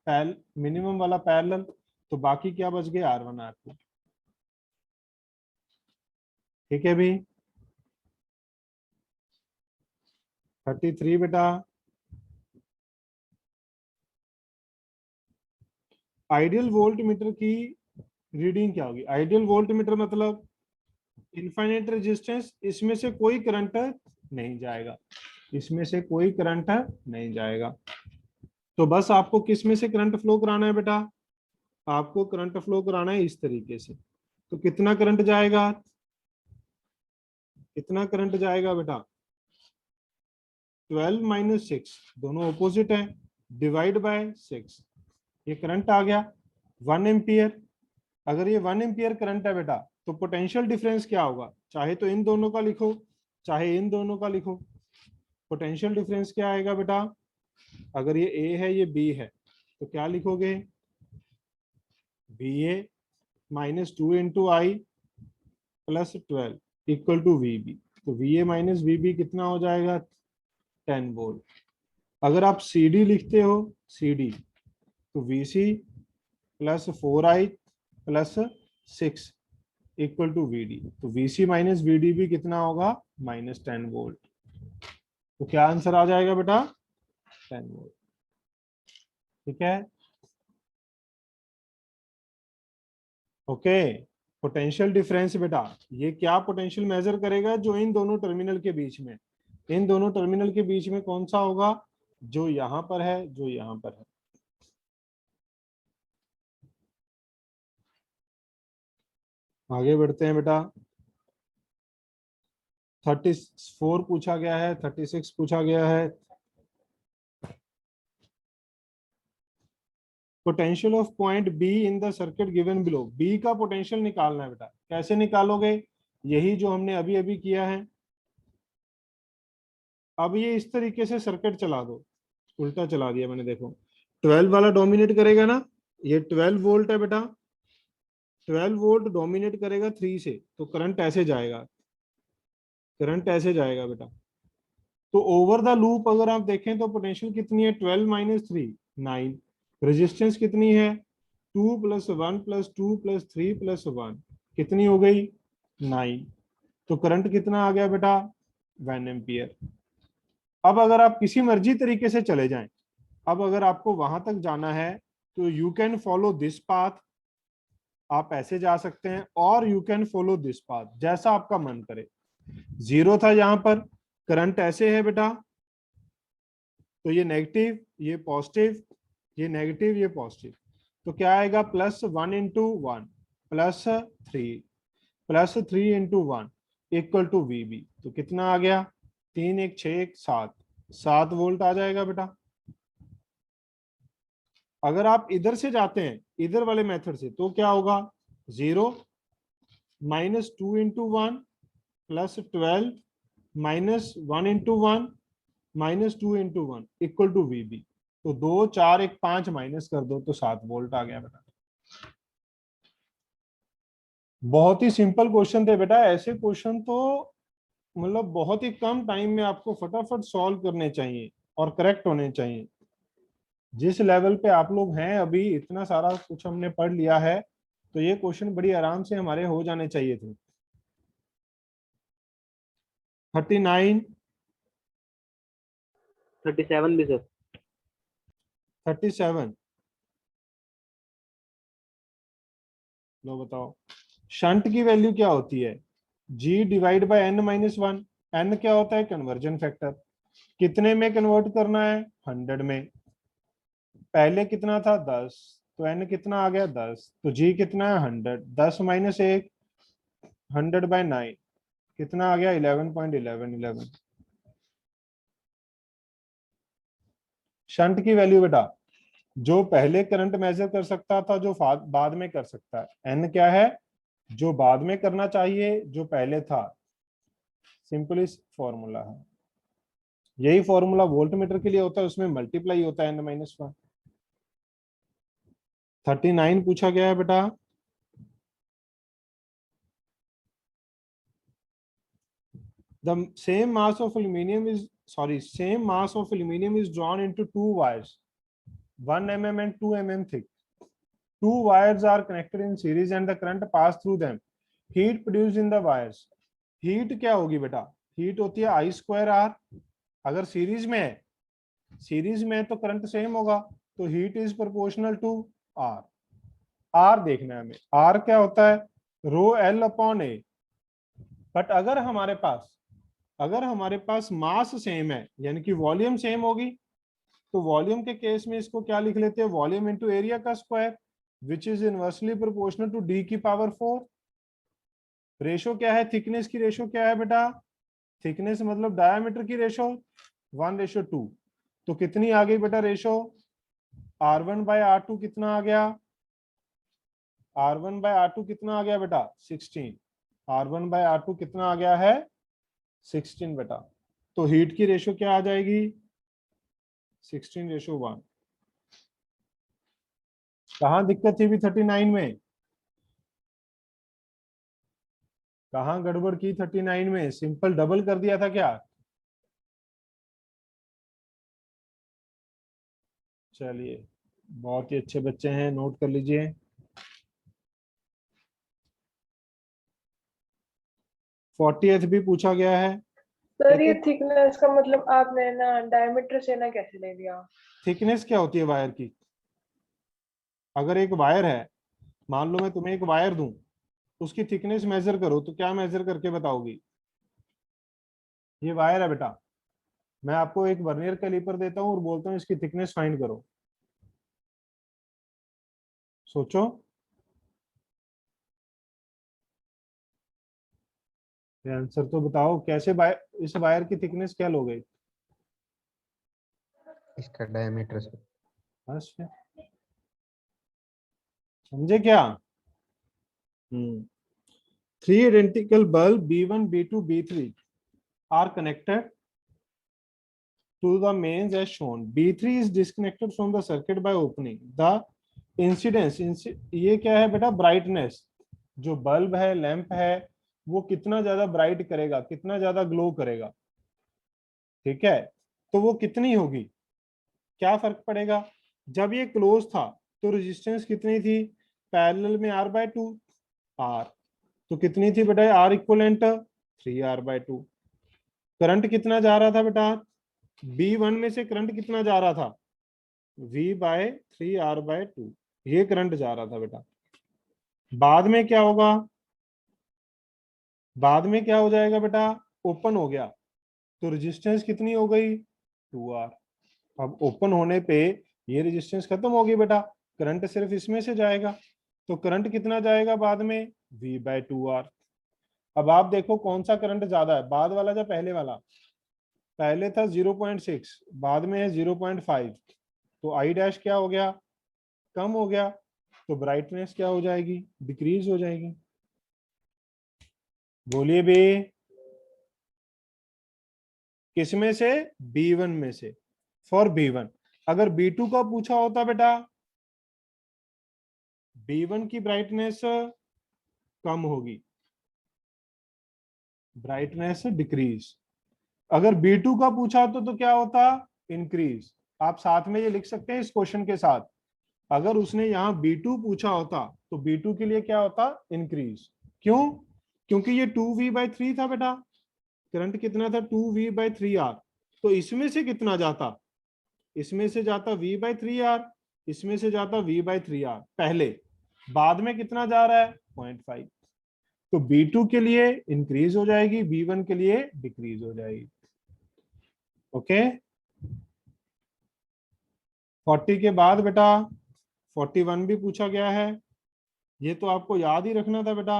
मिनिमम वाला पैरेलल, तो बाकी क्या बच गए, R1 R2। ठीक है भी। 33 बेटा, आइडियल वोल्ट मीटर की रीडिंग क्या होगी। आइडियल वोल्ट मीटर मतलब इनफाइनाइट रेजिस्टेंस, इसमें से कोई करंट नहीं जाएगा, इसमें से कोई करंट नहीं जाएगा। तो बस आपको किस में से करंट फ्लो कराना है बेटा, आपको करंट फ्लो कराना है इस तरीके से। तो कितना करंट जाएगा, कितना करंट जाएगा बेटा, 12 माइनस 6, दोनों ऑपोजिट है, डिवाइड बाय 6, ये करंट आ गया 1 एम्पियर। अगर ये 1 एम्पियर करंट है बेटा, तो पोटेंशियल डिफरेंस क्या होगा, चाहे तो इन दोनों का लिखो चाहे इन दोनों का लिखो। पोटेंशियल डिफरेंस क्या आएगा बेटा, अगर ये A है ये B है, तो क्या लिखोगे, VA minus 2 into I plus 12 equal to VB। तो VA माइनस VB कितना हो जाएगा, 10 वोल्ट। अगर आप CD लिखते हो, CD, तो VC plus 4I plus 6 equal to VD। तो VC माइनस VD भी कितना होगा, माइनस 10 वोल्ट। तो क्या आंसर आ जाएगा बेटा, 10 वोल्ट। ठीक है, ओके। पोटेंशियल डिफरेंस बेटा, ये क्या पोटेंशियल मेजर करेगा, जो इन दोनों टर्मिनल के बीच में, इन दोनों टर्मिनल के बीच में कौन सा होगा, जो यहां पर है, जो यहां पर है। आगे बढ़ते हैं बेटा, 34 पूछा गया है, 36 पूछा गया है। Potential of point B in the circuit given below, B का पोटेंशियल निकालना है बेटा। कैसे निकालोगे, यही जो हमने अभी अभी किया है। अब ये इस तरीके से सर्किट चला दो, उल्टा चला दिया मैंने, देखो 12 वाला डोमिनेट करेगा ना, ये 12 वोल्ट है बेटा, 12 वोल्ट डोमिनेट करेगा 3 से, तो करंट ऐसे जाएगा, करंट ऐसे जाएगा बेटा। तो ओवर द लूप अगर आप देखें तो पोटेंशियल कितनी है, 12 माइनस 3 9, रेजिस्टेंस कितनी है, 2 प्लस 1 प्लस 2 प्लस 3 प्लस 1, कितनी हो गई, 9। तो करंट कितना आ गया बेटा, 1 एम्पियर। अब अगर आप किसी मर्जी तरीके से चले जाएं, अब अगर आपको वहां तक जाना है तो you can follow this path, आप ऐसे जा सकते हैं, और you can follow this path, जैसा आपका मन करे। 0 था यहां पर, करंट ऐसे है बेटा, तो ये नेगेटिव, ये पॉजिटिव, ये नेगेटिव, ये पॉजिटिव, तो क्या आएगा, +1 into 1 +3 into 1 equal to VB। तो कितना आ गया, 3 1 6 1 7, 7 वोल्ट आ जाएगा बेटा। अगर आप इधर से जाते हैं, इधर वाले मेथड से, तो क्या होगा, 0 minus 2 into 1 plus 12 minus 1 into 1 minus 2 into 1 equal to VB। तो 2 4 1 5 माइनस कर दो तो 7 वोल्ट आ गया बेटा। बहुत ही सिंपल क्वेश्चन थे बेटा, ऐसे क्वेश्चन तो मतलब बहुत ही कम टाइम में आपको फटाफट सॉल्व करने चाहिए और करेक्ट होने चाहिए। जिस लेवल पे आप लोग हैं अभी, इतना सारा कुछ हमने पढ़ लिया है, तो ये क्वेश्चन बड़ी आराम से हमारे हो जाने चाहिए थे। 39 37 भी सर। 37 लो बताओ, शंट की वैल्यू क्या होती है, G divide by n minus 1। n क्या होता है, कन्वर्जन फैक्टर। कितने में कन्वर्ट करना है, 100 में। पहले कितना था, 10, तो n कितना आ गया, 10, तो G कितना है, 100। 10 माइनस 1 100 बाय 9 कितना आ गया, 11.11 शंट की वैल्यू बेटा, जो पहले करंट मेजर कर सकता था, जो बाद में कर सकता है, n क्या है, जो बाद में करना चाहिए जो पहले था, सिंपली फॉर्मूला है। यही फॉर्मूला वोल्ट मीटर के लिए होता है, उसमें मल्टीप्लाई होता है n-1। 39 पूछा गया है बेटा। The same mass of aluminum is drawn into two wires, 1 mm and 2 mm thick. Two wires are connected in series and the current pass through them. Heat produced in the wires. Heat क्या होगी बेटा? Heat होती है I²R। अगर series में है, series में तो करंट सेम होगा, तो heat is proportional to R। R देखना है हमें, R क्या होता है? ρL/A। बट अगर हमारे पास मास सेम है, यानी कि वॉल्यूम सेम होगी, तो वॉल्यूम के केस में इसको क्या लिख लेते हैं? वॉल्यूम इंटू एरिया का square, which is inversely proportional to D⁴। Ratio क्या है? थिकनेस की रेशो क्या है बेटा? थिकनेस मतलब डायामीटर की रेशो 1:2। तो कितनी आ गई बेटा रेशो? R1/R2 कितना आ गया? R1/R2 कितना आ गया बेटा? 16। R1/R2 कितना आ गया है? 16 बेटा। तो हीट की रेशो क्या आ जाएगी? 16:1। कहां दिक्कत थी भी 39 में? कहां गड़बड़ की 39 में? सिंपल डबल कर दिया था क्या? चलिए, बहुत ही अच्छे बच्चे हैं, नोट कर लीजिए। 40th भी पूछा गया है। सर ये थिकनेस का मतलब आपने ना डायमीटर से ना कैसे ले लिया? थिकनेस क्या होती है वायर की? अगर एक वायर है, मान लो मैं तुम्हें एक वायर दूं, उसकी थिकनेस मेजर करो, तो क्या मेजर करके बताओगी? ये वायर है बेटा, मैं आपको एक वर्नियर कैलिपर देता हूं और बोलता हूं इसकी थिकनेस फाइंड करो। सोचो, आंसर तो बताओ। कैसे इस वायर की थिकनेस क्या लोगे? इसका डायमीटर से। बस, समझे क्या? 3 identical bulb B1, B2, B3 are connected to the mains as shown. B3 is disconnected from the circuit by opening. The incidence, ये क्या है बेटा? ब्राइटनेस। जो बल्ब है, लैंप है, वो कितना ज्यादा ब्राइट करेगा, कितना ज्यादा ग्लो करेगा, ठीक है? तो वो कितनी होगी? क्या फर्क पड़ेगा? जब ये क्लोज था तो रेजिस्टेंस कितनी थी? पैरेलल में R/2। R तो कितनी थी बेटा? R equivalent 3R/2। करंट कितना जा रहा था बेटा? B1 में से करंट कितना जा रहा था? V/3R/2। ये करंट जा रहा था बेटा। बाद में क्या होगा? बाद में क्या हो जाएगा बेटा? ओपन हो गया तो रेजिस्टेंस कितनी हो गई? 2R। अब ओपन होने पे ये रेजिस्टेंस खत्म हो गई बेटा, करंट सिर्फ इसमें से जाएगा। तो करंट कितना जाएगा बाद में? V/2R। अब आप देखो कौन सा करंट ज्यादा है, बाद वाला या पहले वाला? पहले था 0.6, बाद में है 0.5। तो I डैश क्या हो गया? कम हो गया। तो ब्राइटनेस क्या हो जाएगी? डिक्रीज हो जाएगी। बोलिए बे, किसमें से? B1 में से, फॉर B1। अगर B2 का पूछा होता बेटा, B1 की ब्राइटनेस कम होगी, ब्राइटनेस डिक्रीज। अगर B2 का पूछा तो क्या होता? इंक्रीज। आप साथ में ये लिख सकते हैं इस क्वेश्चन के साथ, अगर उसने यहाँ B2 पूछा होता तो B2 के लिए क्या होता? इंक्रीज। क्यों? क्योंकि ये 2V/3 था बेटा, करंट कितना था? 2V/3R। तो इसमें से कितना जाता? इसमें से जाता V/3R, इसमें से जाता V/3R पहले, बाद में कितना जा रहा है? 0.5। तो B2 के लिए इंक्रीज हो जाएगी, B1 के लिए डिक्रीज हो जाएगी। ओके। 40 के बाद बेटा 41 भी पूछा गया है। ये तो आपको याद ही रखना था बेटा।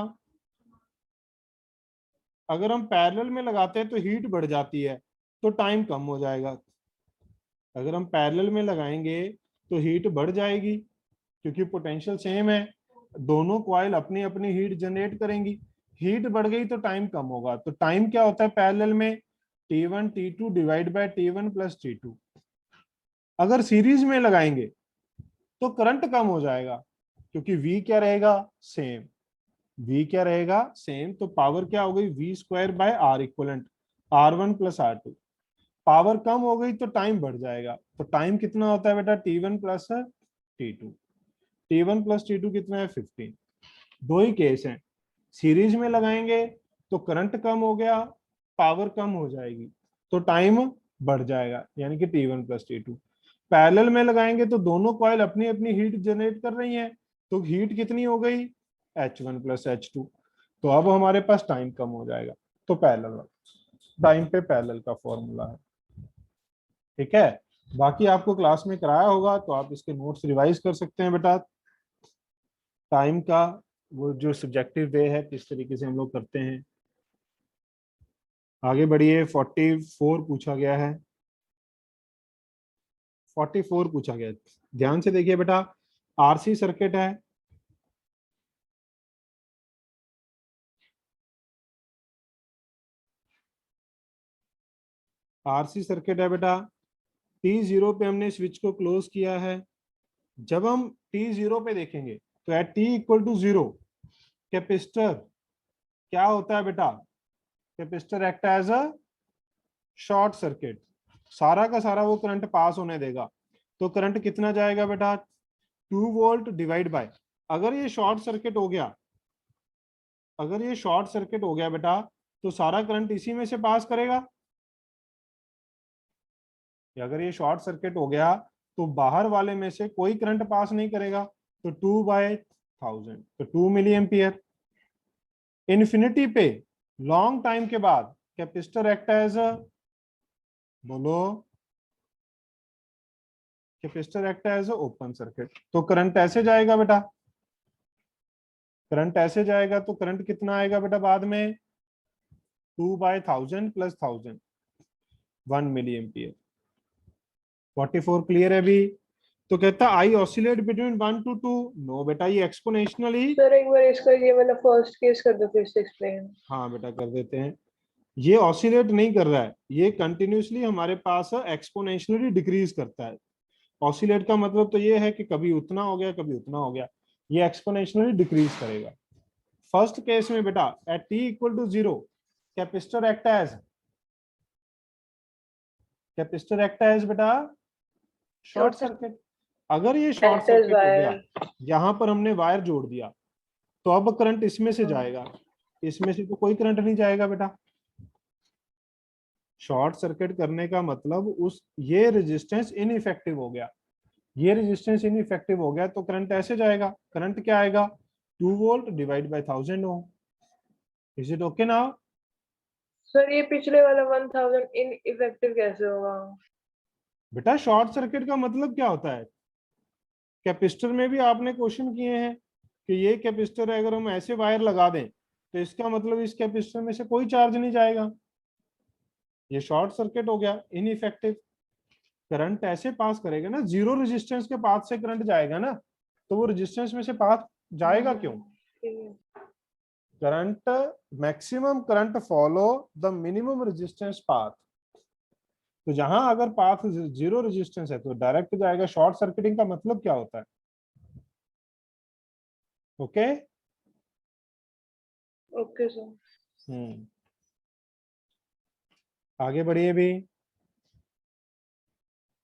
अगर हम पैरेलल में लगाते हैं तो हीट बढ़ जाती है, तो टाइम कम हो जाएगा। अगर हम पैरेलल में लगाएंगे तो हीट बढ़ जाएगी, क्योंकि पोटेंशियल सेम है। दोनों कॉइल अपनी अपनी हीट जनरेट करेंगी, हीट बढ़ गई तो टाइम कम होगा। तो टाइम क्या होता है पैरेलल में, T1 T2 divide by T1 plus T2। अगर सीरीज में लगाएंगे तो करंट कम हो जाएगा, क्योंकि V क्या रहेगा, सेम। V क्या रहेगा, सेम। तो पावर क्या हो गई, V square by R equivalent, R1 plus R2। Power कम हो गई तो टाइम बढ़ जाएगा। तो टाइम कितना होता है बेटा, T1 plus T2। T1 plus T2 कितना है, 15। दो ही केस हैं, सीरीज में लगाएंगे तो करंट कम हो गया, पावर कम हो जाएगी, तो टाइम बढ़ जाएगा, यानी कि T1 प्लस T2। पैरेलल में लगाएंगे तो दोनों कॉइल अपनी अपनी हीट जनरेट कर रही हैं, तो हीट कितनी हो गई, H1 प्लस H2। तो अब हमारे पास टाइम कम हो जाएगा। तो पैरेलल, टाइम पे पैरेलल का फॉर्मूला है। ठीक है, बाकी आपको क्लास में कराया होगा तो आप इसके नोट्स रिवाइज कर सकते हैं बेटा। टाइम का वो जो सब्जेक्टिव वे है, किस तरीके से हम लोग करते हैं। आगे बढ़िए, 44 पूछा गया है। 44 पूछा गया है, ध्यान से देखिए बेटा। आरसी सर्किट है, आरसी सर्किट है बेटा। T0 पे हमने स्विच को क्लोज किया है। जब हम T0 पे देखेंगे तो at T equal to 0 capacitor क्या होता है बेटा, capacitor act as a short circuit, सारा का सारा वो करंट पास होने देगा। तो करंट कितना जाएगा बेटा, 2 वोल्ट डिवाइड बाय, अगर ये शॉर्ट सर्किट हो गया, अगर ये शॉर्ट सर्किट हो गया बेटा, तो सारा करंट इसी में से पास करेगा। अगर ये शॉर्ट सर्किट हो गया तो बाहर वाले में से कोई करंट पास नहीं करेगा। तो 2/1000, तो 2 मिली एम्पियर। इन्फिनिटी पे लॉन्ग टाइम के बाद कैपेसिटर एक्ट एज, बोलो, capacitor act as open circuit. तो करंट ऐसे जाएगा बेटा, करंट ऐसे जाएगा, तो करंट कितना आएगा बेटा बाद में, 2/1000 प्लस 1000, 1 मिली एम्पियर। 44 क्लियर है अभी। तो कहता आई ऑसिलेट बिटवीन 1 to 2, नो बेटा, ये एक्सपोनेंशियली। सर एक बार इसका ये वाला फर्स्ट केस कर दो फिर से एक्सप्लेन। हाँ बेटा कर देते हैं। ये ऑसिलेट नहीं कर रहा है, ये कंटिन्यूसली हमारे पास एक्सपोनेंशियली डिक्रीज करता है। ऑसिलेट का मतलब तो ये है कि कभी उतना हो गया कभी उतना हो गया, ये एक्सपोनेंशियली डिक्रीज करेगा। फर्स्ट केस में बेटा at T equal to 0 capacitor act as, capacitor act as बेटा शॉर्ट सर्किट। अगर ये शॉर्ट Act as सर्किट हो गया, wire। यहां पर हमने वायर जोड़ दिया, तो अब करंट इसमें से हाँ। जाएगा, इसमें से तो कोई करंट नहीं जाएगा बेटा। शॉर्ट सर्किट करने का मतलब उस ये रेजिस्टेंस इनइफेक्टिव हो गया, ये रेजिस्टेंस इनइफेक्टिव हो गया, तो करंट ऐसे जाएगा। करंट क्या आएगा, 2 volt divide by 1000 ohm. Is it okay now? Sir ये पिछले वाला 1000 इन इफेक्टिव कैसे होगा? बेटा शॉर्ट सर्किट का मतलब क्या होता है, कैपेसिटर में भी आपने क्वेश्चन किए हैं कि ये कैपेसिटर है, अगर हम ऐसे वायर लगा दें तो इसका मतलब इस कैपेसिटर में से कोई चार्ज नहीं जाएगा, ये शॉर्ट सर्किट हो गया, इनइफेक्टिव। करंट ऐसे पास करेगा ना, जीरो रेजिस्टेंस के पाथ से करंट जाएगा ना, तो वो रेजिस्टेंस में से पाथ जाएगा क्यों, ठीक है। Current, maximum current follow the minimum resistance path. तो जहां अगर पाथ जीरो रेजिस्टेंस है तो डायरेक्ट जाएगा। शॉर्ट सर्किटिंग का मतलब क्या होता है, ओके? Okay sir. आगे बढ़िए भी।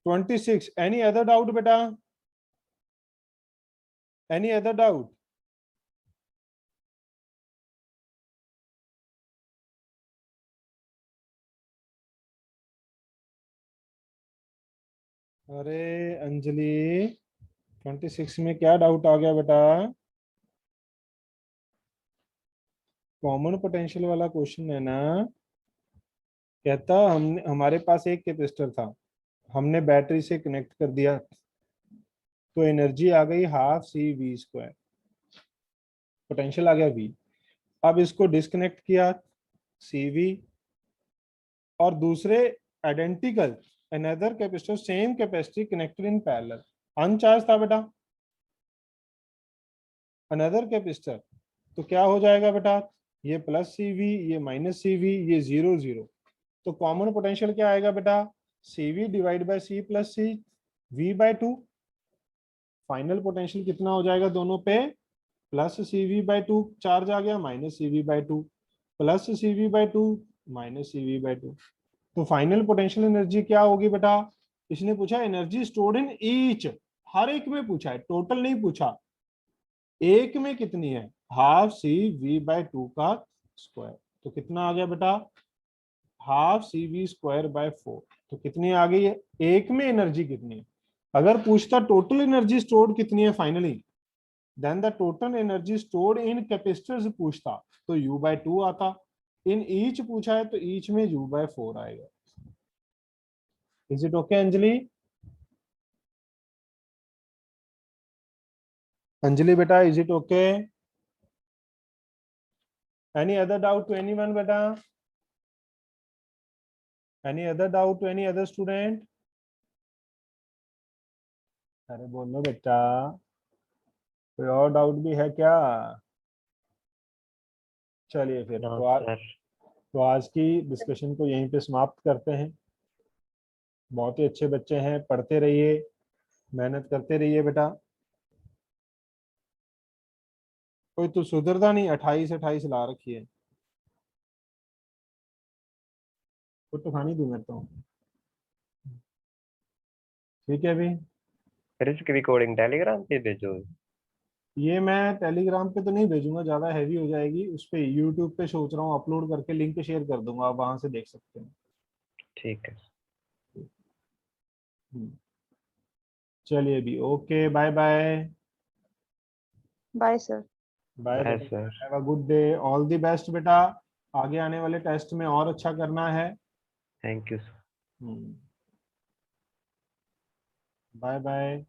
26, एनी अदर डाउट बेटा, एनी अदर डाउट? अरे अंजलि, 26 में क्या डाउट आ गया बेटा? कॉमन पोटेंशियल वाला क्वेश्चन है ना। कहता हमने, हमारे पास एक कैपेसिटर था, हमने बैटरी से कनेक्ट कर दिया, तो एनर्जी आ गई हाफ CV², पोटेंशियल आ गया V। अब इसको डिस्कनेक्ट किया CV, और दूसरे identical another capacitor same capacity connected in parallel, अनचार्ज था बेटा। अनदर कैपेसिटर, तो क्या हो जाएगा बेटा, ये प्लस CV, ये माइनस CV, ये 0 0, तो कॉमन पोटेंशियल क्या आएगा बेटा, CV divide by C plus C V/2। Final potential कितना हो जाएगा दोनों पे, प्लस CV/2 चार्ज आ गया, minus CV/2, plus CV/2 minus CV/2। तो फाइनल पोटेंशियल एनर्जी क्या होगी बेटा, इसने पूछा एनर्जी स्टोर्ड इन ईच, हर एक में पूछा है, टोटल नहीं पूछा, एक में कितनी है, हाफ CV/2 का स्क्वायर। तो कितना आ गया बेटा, हाफ CV²/4। तो कितनी आ गई है, एक में एनर्जी कितनी है। अगर पूछता टोटल एनर्जी स्टोर्ड कितनी है finally, then the total energy stored in capacitors पूछता तो U/2 आता, इन ईच पूछा है तो ईच में U/4 आएगा। Is it okay Anjali? Anjali बेटा is it okay? Any other doubt to anyone बेटा? Any other doubt to any other student? अरे बोलो बेटा, कोई और डाउट भी है क्या? चलिए फिर तो आज की डिस्कशन को यहीं पे समाप्त करते हैं। बहुत ही अच्छे बच्चे हैं, पढ़ते रहिए, मेहनत करते रहिए बेटा। कोई तो सुधरता नहीं, 28 ला रखी है, कुछ तो खानी दूं मैं तो। ठीक है अभी, फिर इसकी रिकॉर्डिंग टेलीग्राम पे भेजो। ये मैं टेलीग्राम पे तो नहीं भेजूंगा, ज्यादा हैवी हो जाएगी, उस पे यूट्यूब पे सोच रहा हूँ अपलोड करके लिंक शेयर कर दूंगा, आप वहां से देख सकते हैं। ठीक है। चलिए अभी okay, bye bye. Bye sir. Bye bye बेटा, sir. Have a good day, all the best बेटा, आगे आने वाले टेस्ट में और अच्छा करना है। Thank you sir. Bye bye.